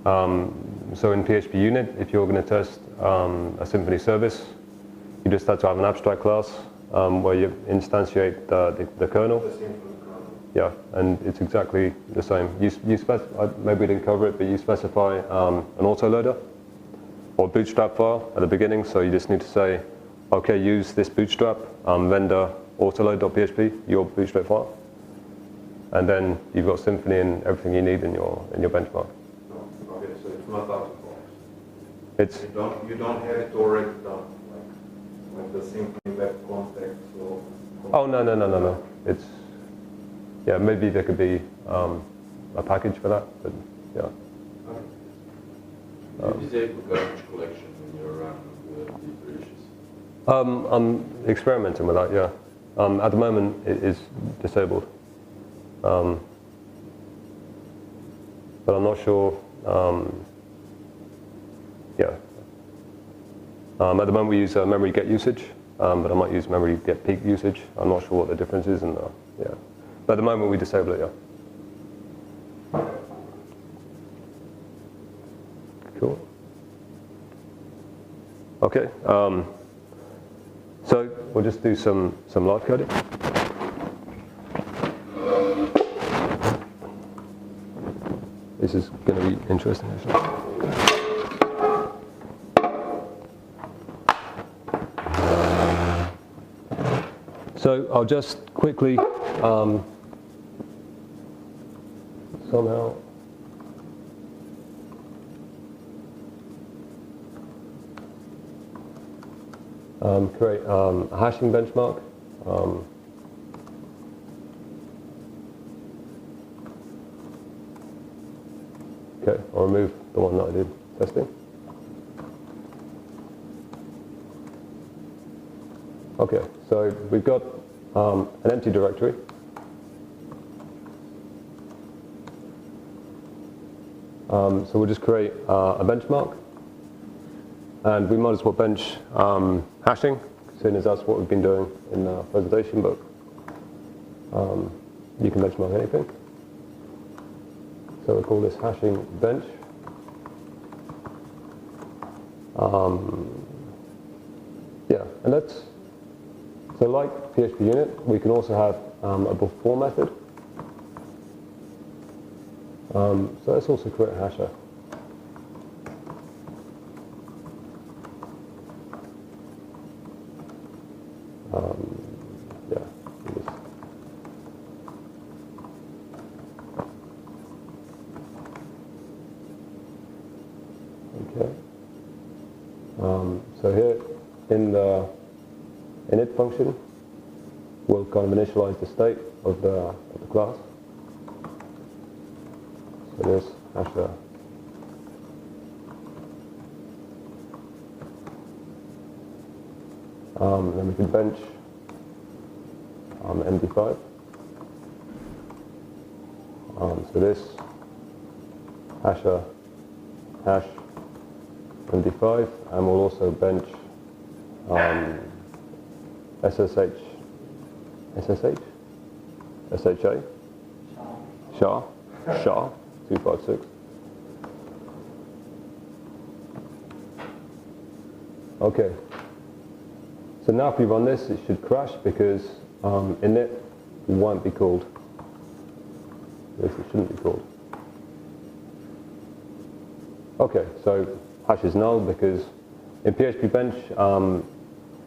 So in PHPUnit, if you're going to test a Symfony service, you just have to have an abstract class where you instantiate the kernel. The Symfony kernel. Yeah, and it's exactly the same. Maybe we didn't cover it, but you specify an autoloader or bootstrap file at the beginning. So you just need to say, okay, use this bootstrap vendor autoload.php, your bootstrap file, and then you've got Symfony and everything you need in your benchmark. No. Okay, so it's not out of box. It's You don't have it already done, like the Symfony web context or. oh no. It's yeah, maybe there could be a package for that, but yeah. You disable garbage collection when you're running the deeper issues. I'm experimenting with that, yeah. At the moment, it is disabled. But I'm not sure, yeah. At the moment we use memory get usage, but I might use memory get peak usage. I'm not sure what the difference is, and yeah. But at the moment we disable it, yeah. Cool. Okay. So we'll just do some live coding. This is going to be interesting, actually. So I'll just quickly somehow. create a hashing benchmark. Okay, I'll remove the one that I did testing. Okay, so we've got an empty directory. So we'll just create a benchmark, and we might as well bench hashing, seeing as that's what we've been doing in the presentation book. You can benchmark anything. So we'll call this hashing bench. Yeah, and that's, so like PHPUnit, we can also have a before method. So let's also create a hasher. Yeah. Okay. So here in the init function, we'll kind of initialize the state of the class. So this hasher then we can bench MD5. So this hasher hash MD5, and we'll also bench SHA, SHA 256. Okay. So now if we run this, it should crash because init won't be called. Yes, it shouldn't be called. Okay, so hash is null because in PHPBench,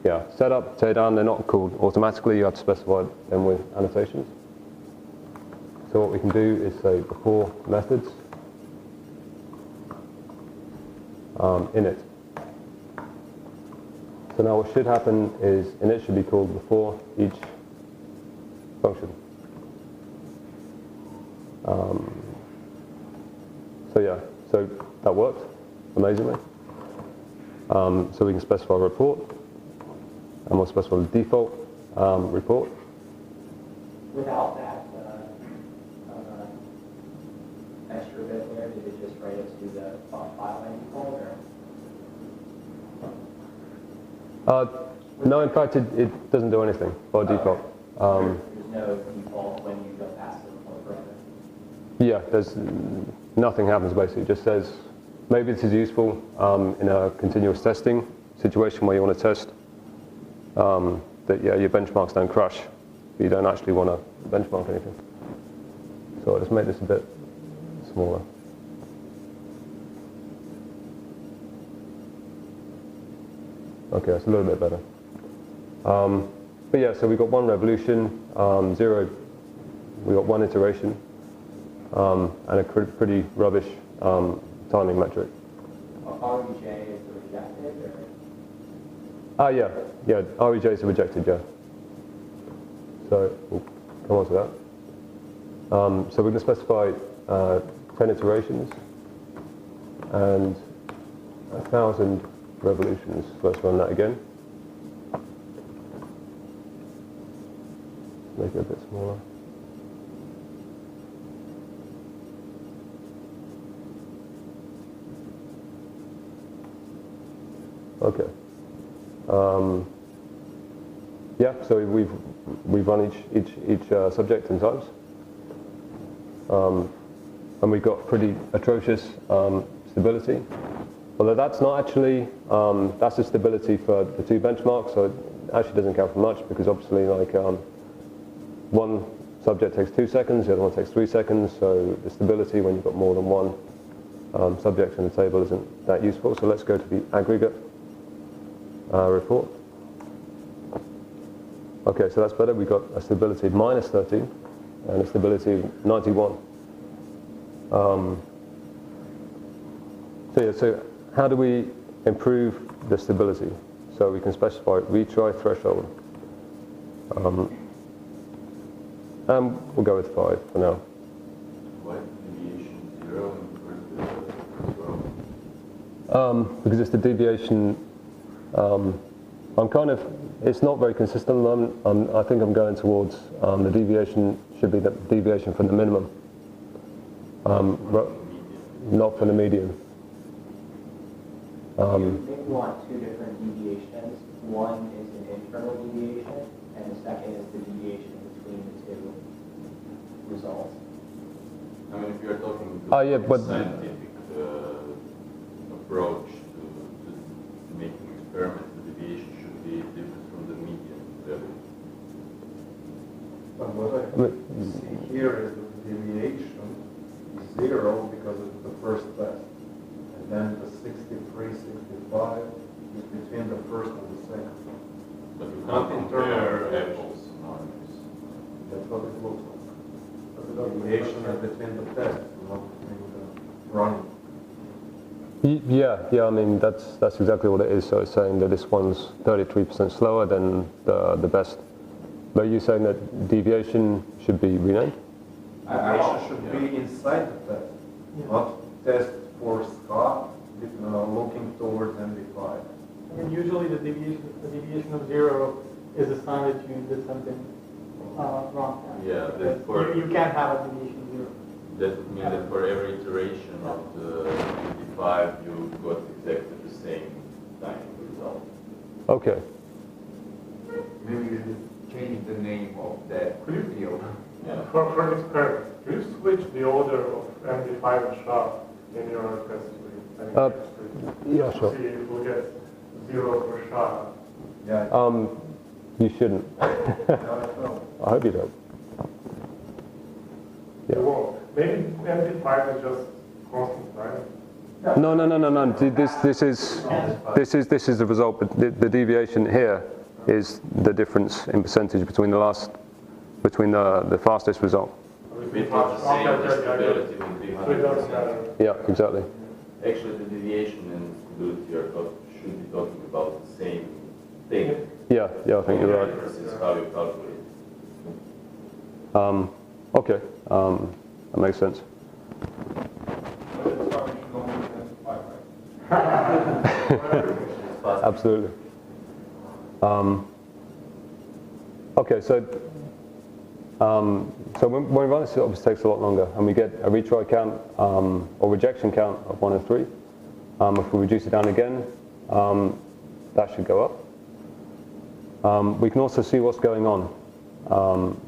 yeah, setup, teardown, they're not called automatically. You have to specify them with annotations. So what we can do is say before methods init. So now what should happen is init should be called before each function. So yeah, so that worked amazingly. So we can specify a report, and we'll specify the default report. Without that extra bit there, did it just write it to the file by default, or? No, in fact, it doesn't do anything by default. There's no default when you go past the point parameter. Yeah, there's nothing happens basically. It just says maybe this is useful in a continuous testing situation where you want to test that your benchmarks don't crash, but you don't actually want to benchmark anything. So I'll just make this a bit smaller. Okay, it's a little bit better. But yeah, so we got one revolution, we got one iteration, and a pretty rubbish timing metric. REJ is the rejected, or? Yeah, REJs are rejected, yeah. So we'll come on to that. So we're going to specify 10 iterations and 1,000 revolutions. So let's run that again. Make it a bit smaller. Okay. Yeah, so we've run each subject 10 times, and we've got pretty atrocious stability. Although that's not actually that's the stability for the two benchmarks, so it actually doesn't count for much because obviously like one subject takes 2 seconds, the other one takes 3 seconds. So the stability when you've got more than one subject in the table isn't that useful. So let's go to the aggregate report. Okay, so that's better. We've got a stability of -13 and a stability of 91. So how do we improve the stability? So we can specify retry threshold. And we'll go with 5 for now. Why is deviation 0 in the first as well? Because it's the deviation, it's not very consistent at the moment. I think I'm going towards the deviation should be the deviation from the minimum, not from the median. You maybe want 2 different deviations. One is an internal deviation, and the second is the deviation between the 2 results. I mean, if you're talking but scientific approach to making experiments, the deviation should be different from the median value. But what I see here is that the deviation is 0 because it's the first test. And then the 63, 65 is between the first and the second. But you Not can't internal compare deviation. apples and oranges. That's what it looks like. But the deviation is between the tests, not between the running. Yeah. I mean that's exactly what it is. So it's saying that this one's 33% slower than the best. But you're saying that deviation should be renamed? Deviation should be inside the test, not test for SCA, looking towards MD5. I mean, usually the deviation of 0 is a sign that you did something wrong. Yeah, Because you can't have a deviation of 0. That would mean that for every iteration of the 55, you got exactly the same timing result. Okay. Maybe you should change the name of that field. Yeah. For experiment, do you switch the order of MD5 and SHA in your test suite? Yeah, sure. See if we'll get 0 for SHA. Yeah. You shouldn't. I hope you don't. You won't. Maybe MD5 is just constant, right? No. This is the result, but the deviation here is the difference in percentage between the fastest result. If it was the same, the stability would be So it doesn't 100%. matter. Yeah, exactly. Actually, the deviation and stability should be talking about the same thing. Yeah, I think you're right. The difference is how you calculate. Okay, that makes sense. Absolutely. Okay, so when we run this, it obviously takes a lot longer, and we get a retry count or rejection count of 1 and 3. If we reduce it down again, that should go up. We can also see what's going on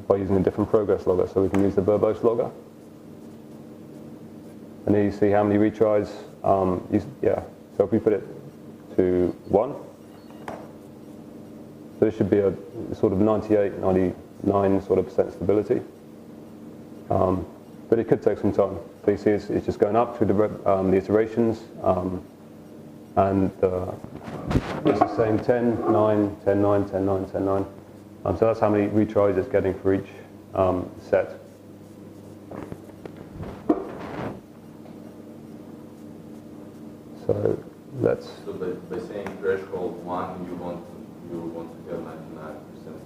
by using a different progress logger. So we can use the verbose logger, and then you see how many retries. So if we put it to 1, so this should be a sort of 98, 99 sort of percent stability. But it could take some time. So you see it's just going up through the iterations, and it's the same 10, 9, 10, 9, 10, 9, 10, 9. So that's how many retries it's getting for each set. So let's. So by saying threshold 1, you want to have 99%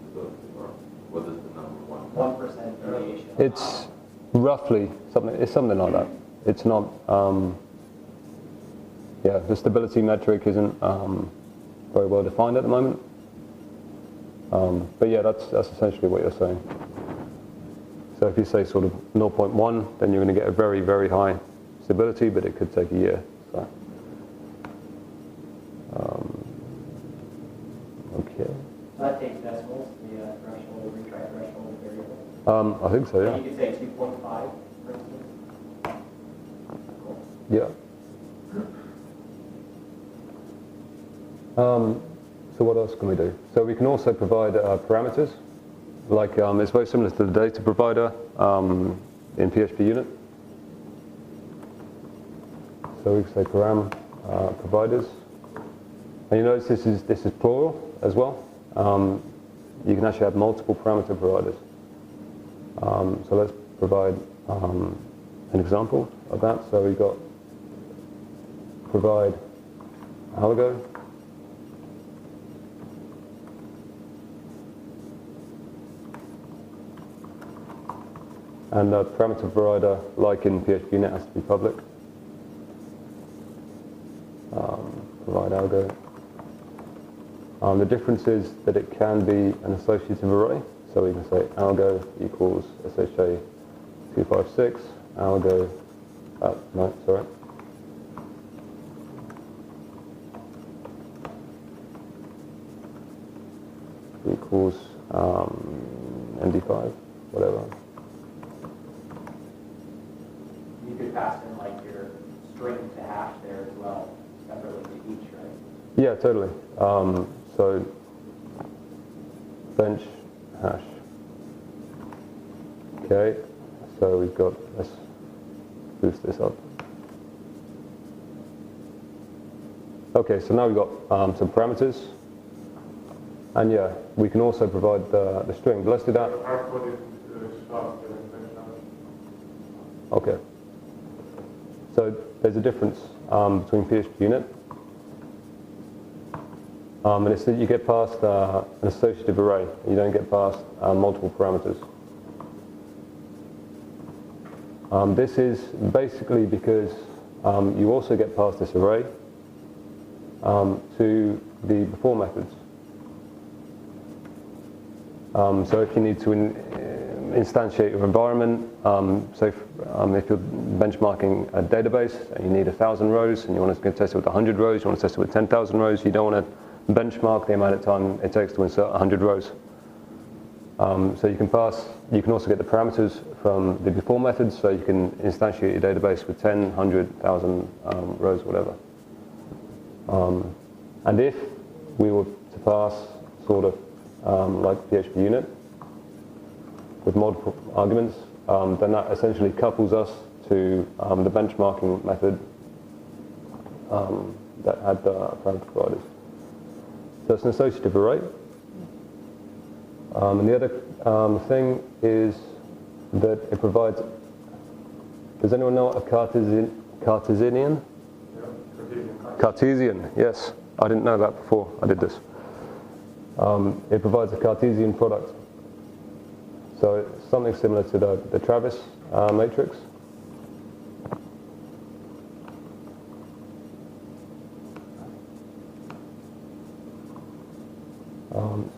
stability, or what is the number 1? 1% variation. It's roughly something. It's something like that. It's not. The stability metric isn't very well defined at the moment. But yeah, that's essentially what you're saying. So if you say sort of 0.1, then you're going to get a very, very high stability, but it could take a year. So, okay. That takes decimals, the threshold, retry threshold variable. I think so, yeah. You could say 2.5, for instance. Cool. Yeah. So what else can we do? So we can also provide parameters. Like it's very similar to the data provider in PHPUnit. So we can say param providers. And you notice this is plural as well. You can actually have multiple parameter providers. So let's provide an example of that. So we've got provide algo. And the parameter provider, like in PHPUnit, has to be public. Provide algo. The difference is that it can be an associative array. So we can say algo equals SHA256, algo, no, sorry. Equals MD5, whatever. You could pass in like your string to hash there as well, separately to each, right? Yeah, totally. So bench hash. Okay, so we've got, let's boost this up. Okay, so now we've got some parameters. And yeah, we can also provide the string, but let's do that. Okay. So there's a difference between PHPUnit. And it's that you get past an associative array. You don't get past multiple parameters. This is basically because you also get past this array to the before methods. So if you need to instantiate your environment, so if you're benchmarking a database and you need 1,000 rows and you want to test it with 100 rows, you want to test it with 10,000 rows, you don't want to benchmark the amount of time it takes to insert 100 rows. So you can also get the parameters from the before methods, so you can instantiate your database with 10, 100, 1,000 rows, whatever. And if we were to pass sort of like PHPUnit with multiple arguments, then that essentially couples us to the benchmarking method that had the parameter providers. So it's an associative array. And the other thing is that it provides, does anyone know what a Cartesian? Cartesian, yes. I didn't know that before I did this. It provides a Cartesian product. So it's something similar to the Travis matrix.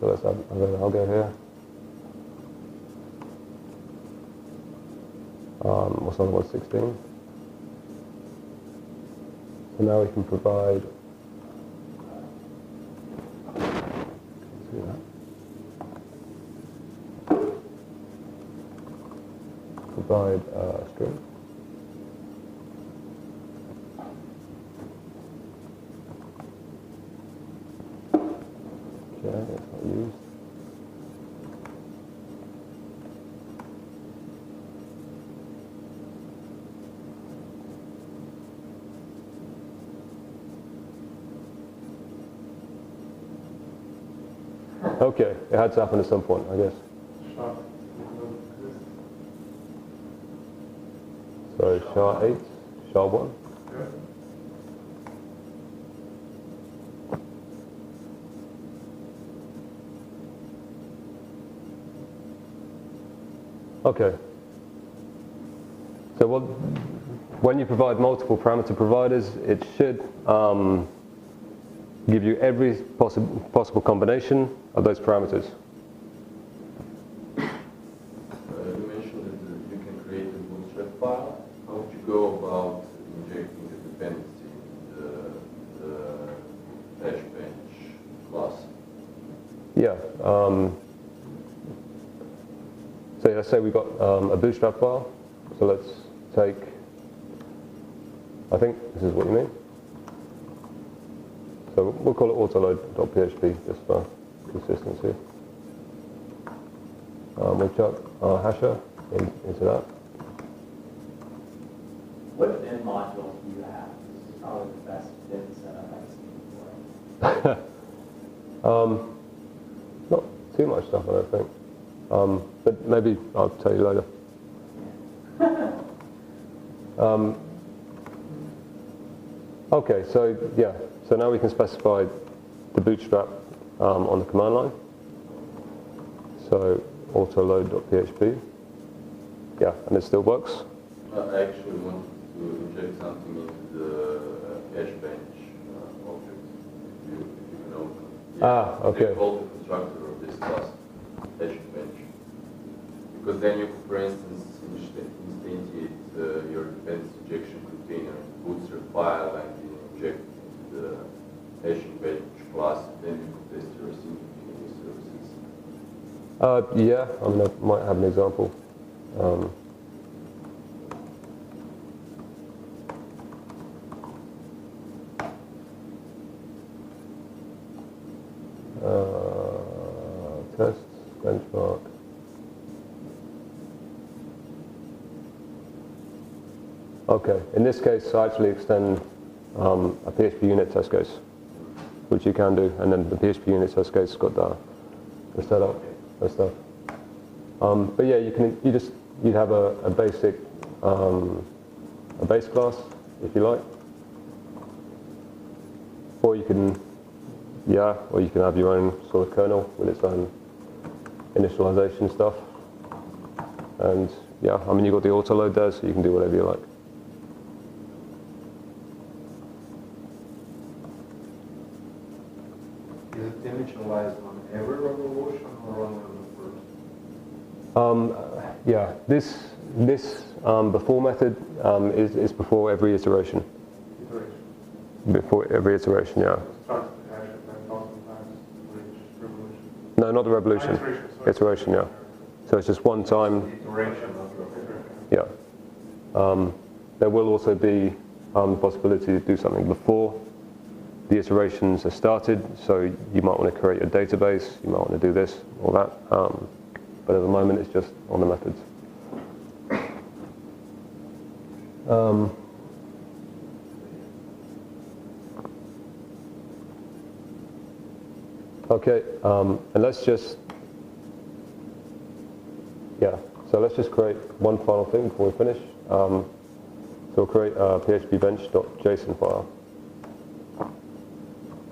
So let's add another algo here. What's on 116? So now we can provide. Provide a string. Okay, that's not used. Okay, it had to happen at some point, I guess. So SHA-8, SHA-1. Okay. So when you provide multiple parameter providers, it should give you every possible combination of those parameters. You mentioned that you can create a bootstrap file. How would you go about injecting the dependency in the PHPBench class? Yeah. So let's say we've got a bootstrap file. So let's take, I think this is what you mean. So we'll call it autoload.php just for consistency. We'll chuck our hasher into that. What bin modules do you have? This is probably the best bin setup I've seen before. Not too much stuff, I don't think. But maybe I'll tell you later. Okay, so yeah, so now we can specify the bootstrap on the command line. So autoload.php. yeah, and it still works. I actually wanted to inject something into the PHPBench object, if you can open it. Okay. They call the constructor of this class PHPBench. Because then you could, for instance, instantiate your dependency injection container, bootstrap file, and you inject the PHPBench class, then you could test your asynchronous services. Yeah, I mean, I might have an example. Tests, benchmark. Okay, in this case, I actually extend a PHPUnit test case, which you can do, and then the PHPUnit test case has got the setup and stuff. But yeah, you'd have a basic a base class, if you like, or you can have your own sort of kernel with its own initialization stuff. And yeah, I mean, you've got the auto load there, so you can do whatever you like. Is it initialized on every revolution or only on the first? Yeah, this before method is before every iteration. Before every iteration, yeah. Starts the hash at 10,000 times for each revolution. No, not the revolution. Iteration, yeah. So it's just one time. Iteration, not revolution. Yeah. There will also be the possibility to do something before the iterations are started. So you might want to create a database. You might want to do this or that. But at the moment, it's just on the methods. Okay, and let's just create one final thing before we finish. So we'll create a PHPBench.json file.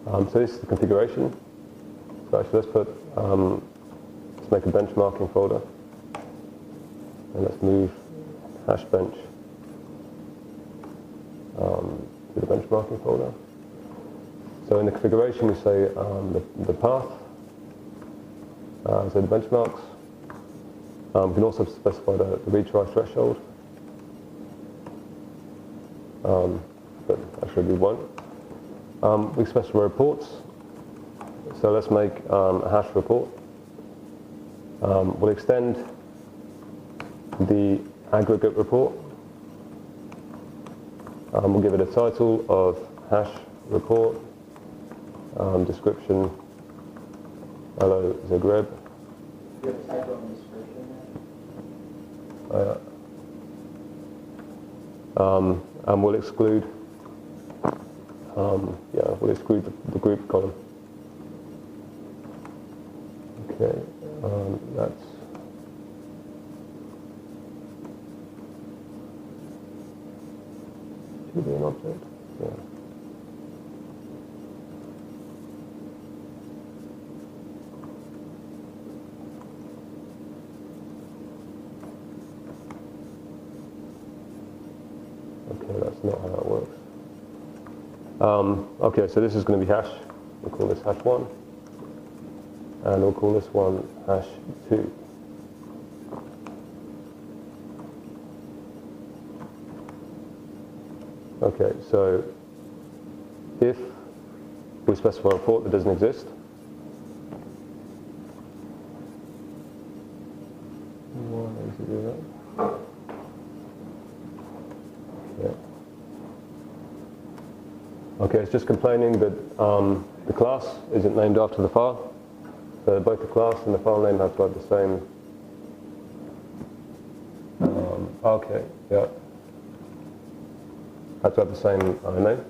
So this is the configuration. So actually let's make a benchmarking folder. And let's move hash bench to the benchmarking folder. So in the configuration we say the path, so the benchmarks. We can also specify the retry threshold, but actually we won't. We can specify reports. So let's make a hash report. We'll extend the aggregate report. We'll give it a title of hash report, description, hello Zagreb. Do you have a title and description there? And we'll exclude the group column. Okay, that's to be an object. Yeah. Okay, that's not how that works. Okay, so this is going to be hash. We'll call this hash 1. And we'll call this one hash 2. Okay, so if we specify a report that doesn't exist, why does it do that? Okay, it's just complaining that the class isn't named after the file. So both the class and the file name have to have the same. Okay, yeah. Have to have the same name.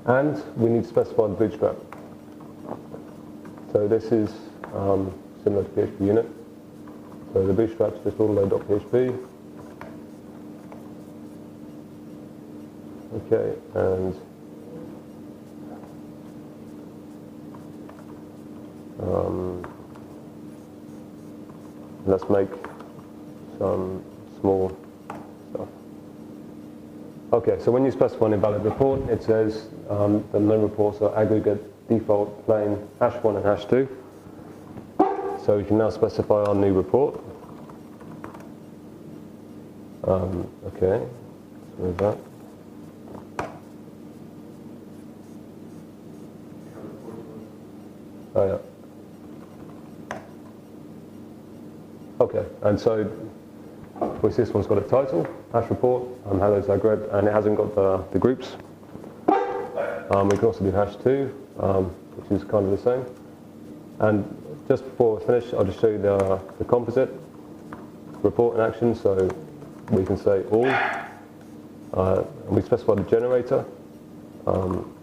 And we need to specify the bootstrap. So this is similar to PHPUnit. So the bootstrap is just autoload.php. Okay, and let's make some small stuff. Okay, so when you specify an invalid report, it says the no reports are aggregate, default, plain, #1 and #2. So we can now specify our new report. Okay, let's move that. Oh yeah. Okay, and so we see this one's got a title, hash report, hello Zagreb, and it hasn't got the groups. We can also do #2, which is kind of the same. And just before we finish, I'll just show you the composite report in action. So we can say all, and we specify the generator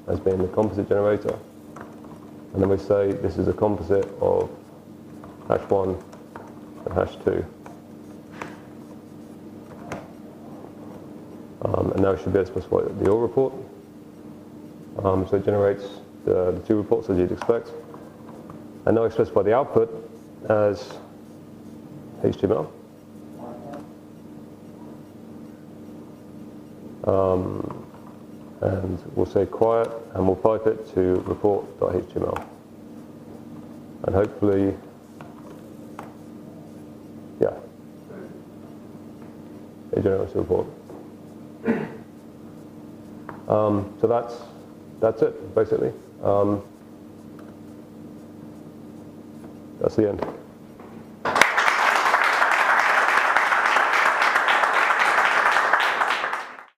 as being the composite generator. And then we say this is a composite of #1 and #2. And now we should be able to specify the all report. So it generates the two reports as you'd expect. And now we specify the output as HTML. And we'll say quiet, and we'll pipe it to report.html. And hopefully, yeah, it generates a report. So that's it, basically. That's the end.